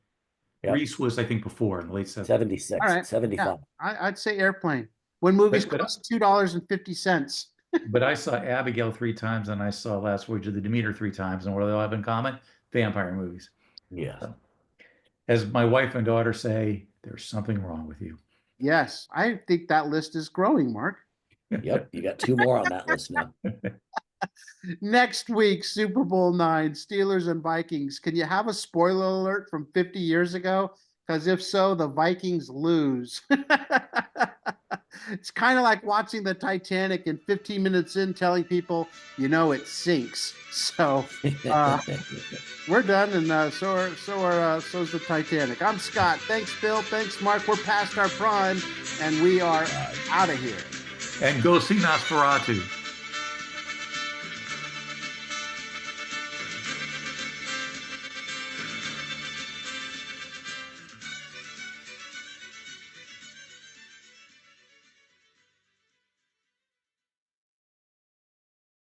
Yep. Grease was, I think, before in the late 70s. 76, All right. 75. Yeah, I'd say Airplane. When movies cost $2.50. But I saw Abigail 3 times, and I saw Last Voyage of the Demeter 3 times. And what do they all have in common? Vampire movies. Yeah. So, as my wife and daughter say, there's something wrong with you. Yes, I think that list is growing, Mark. Yep, you got 2 more on that list now. Next week, Super Bowl 9, Steelers and Vikings. Can you have a spoiler alert from 50 years ago? Because if so, the Vikings lose. It's kind of like watching the Titanic and 15 minutes in telling people, it sinks. So we're done, and so's the Titanic. I'm Scott. Thanks, Bill. Thanks, Mark. We're past our prime, and we are out of here. And go see Nosferatu.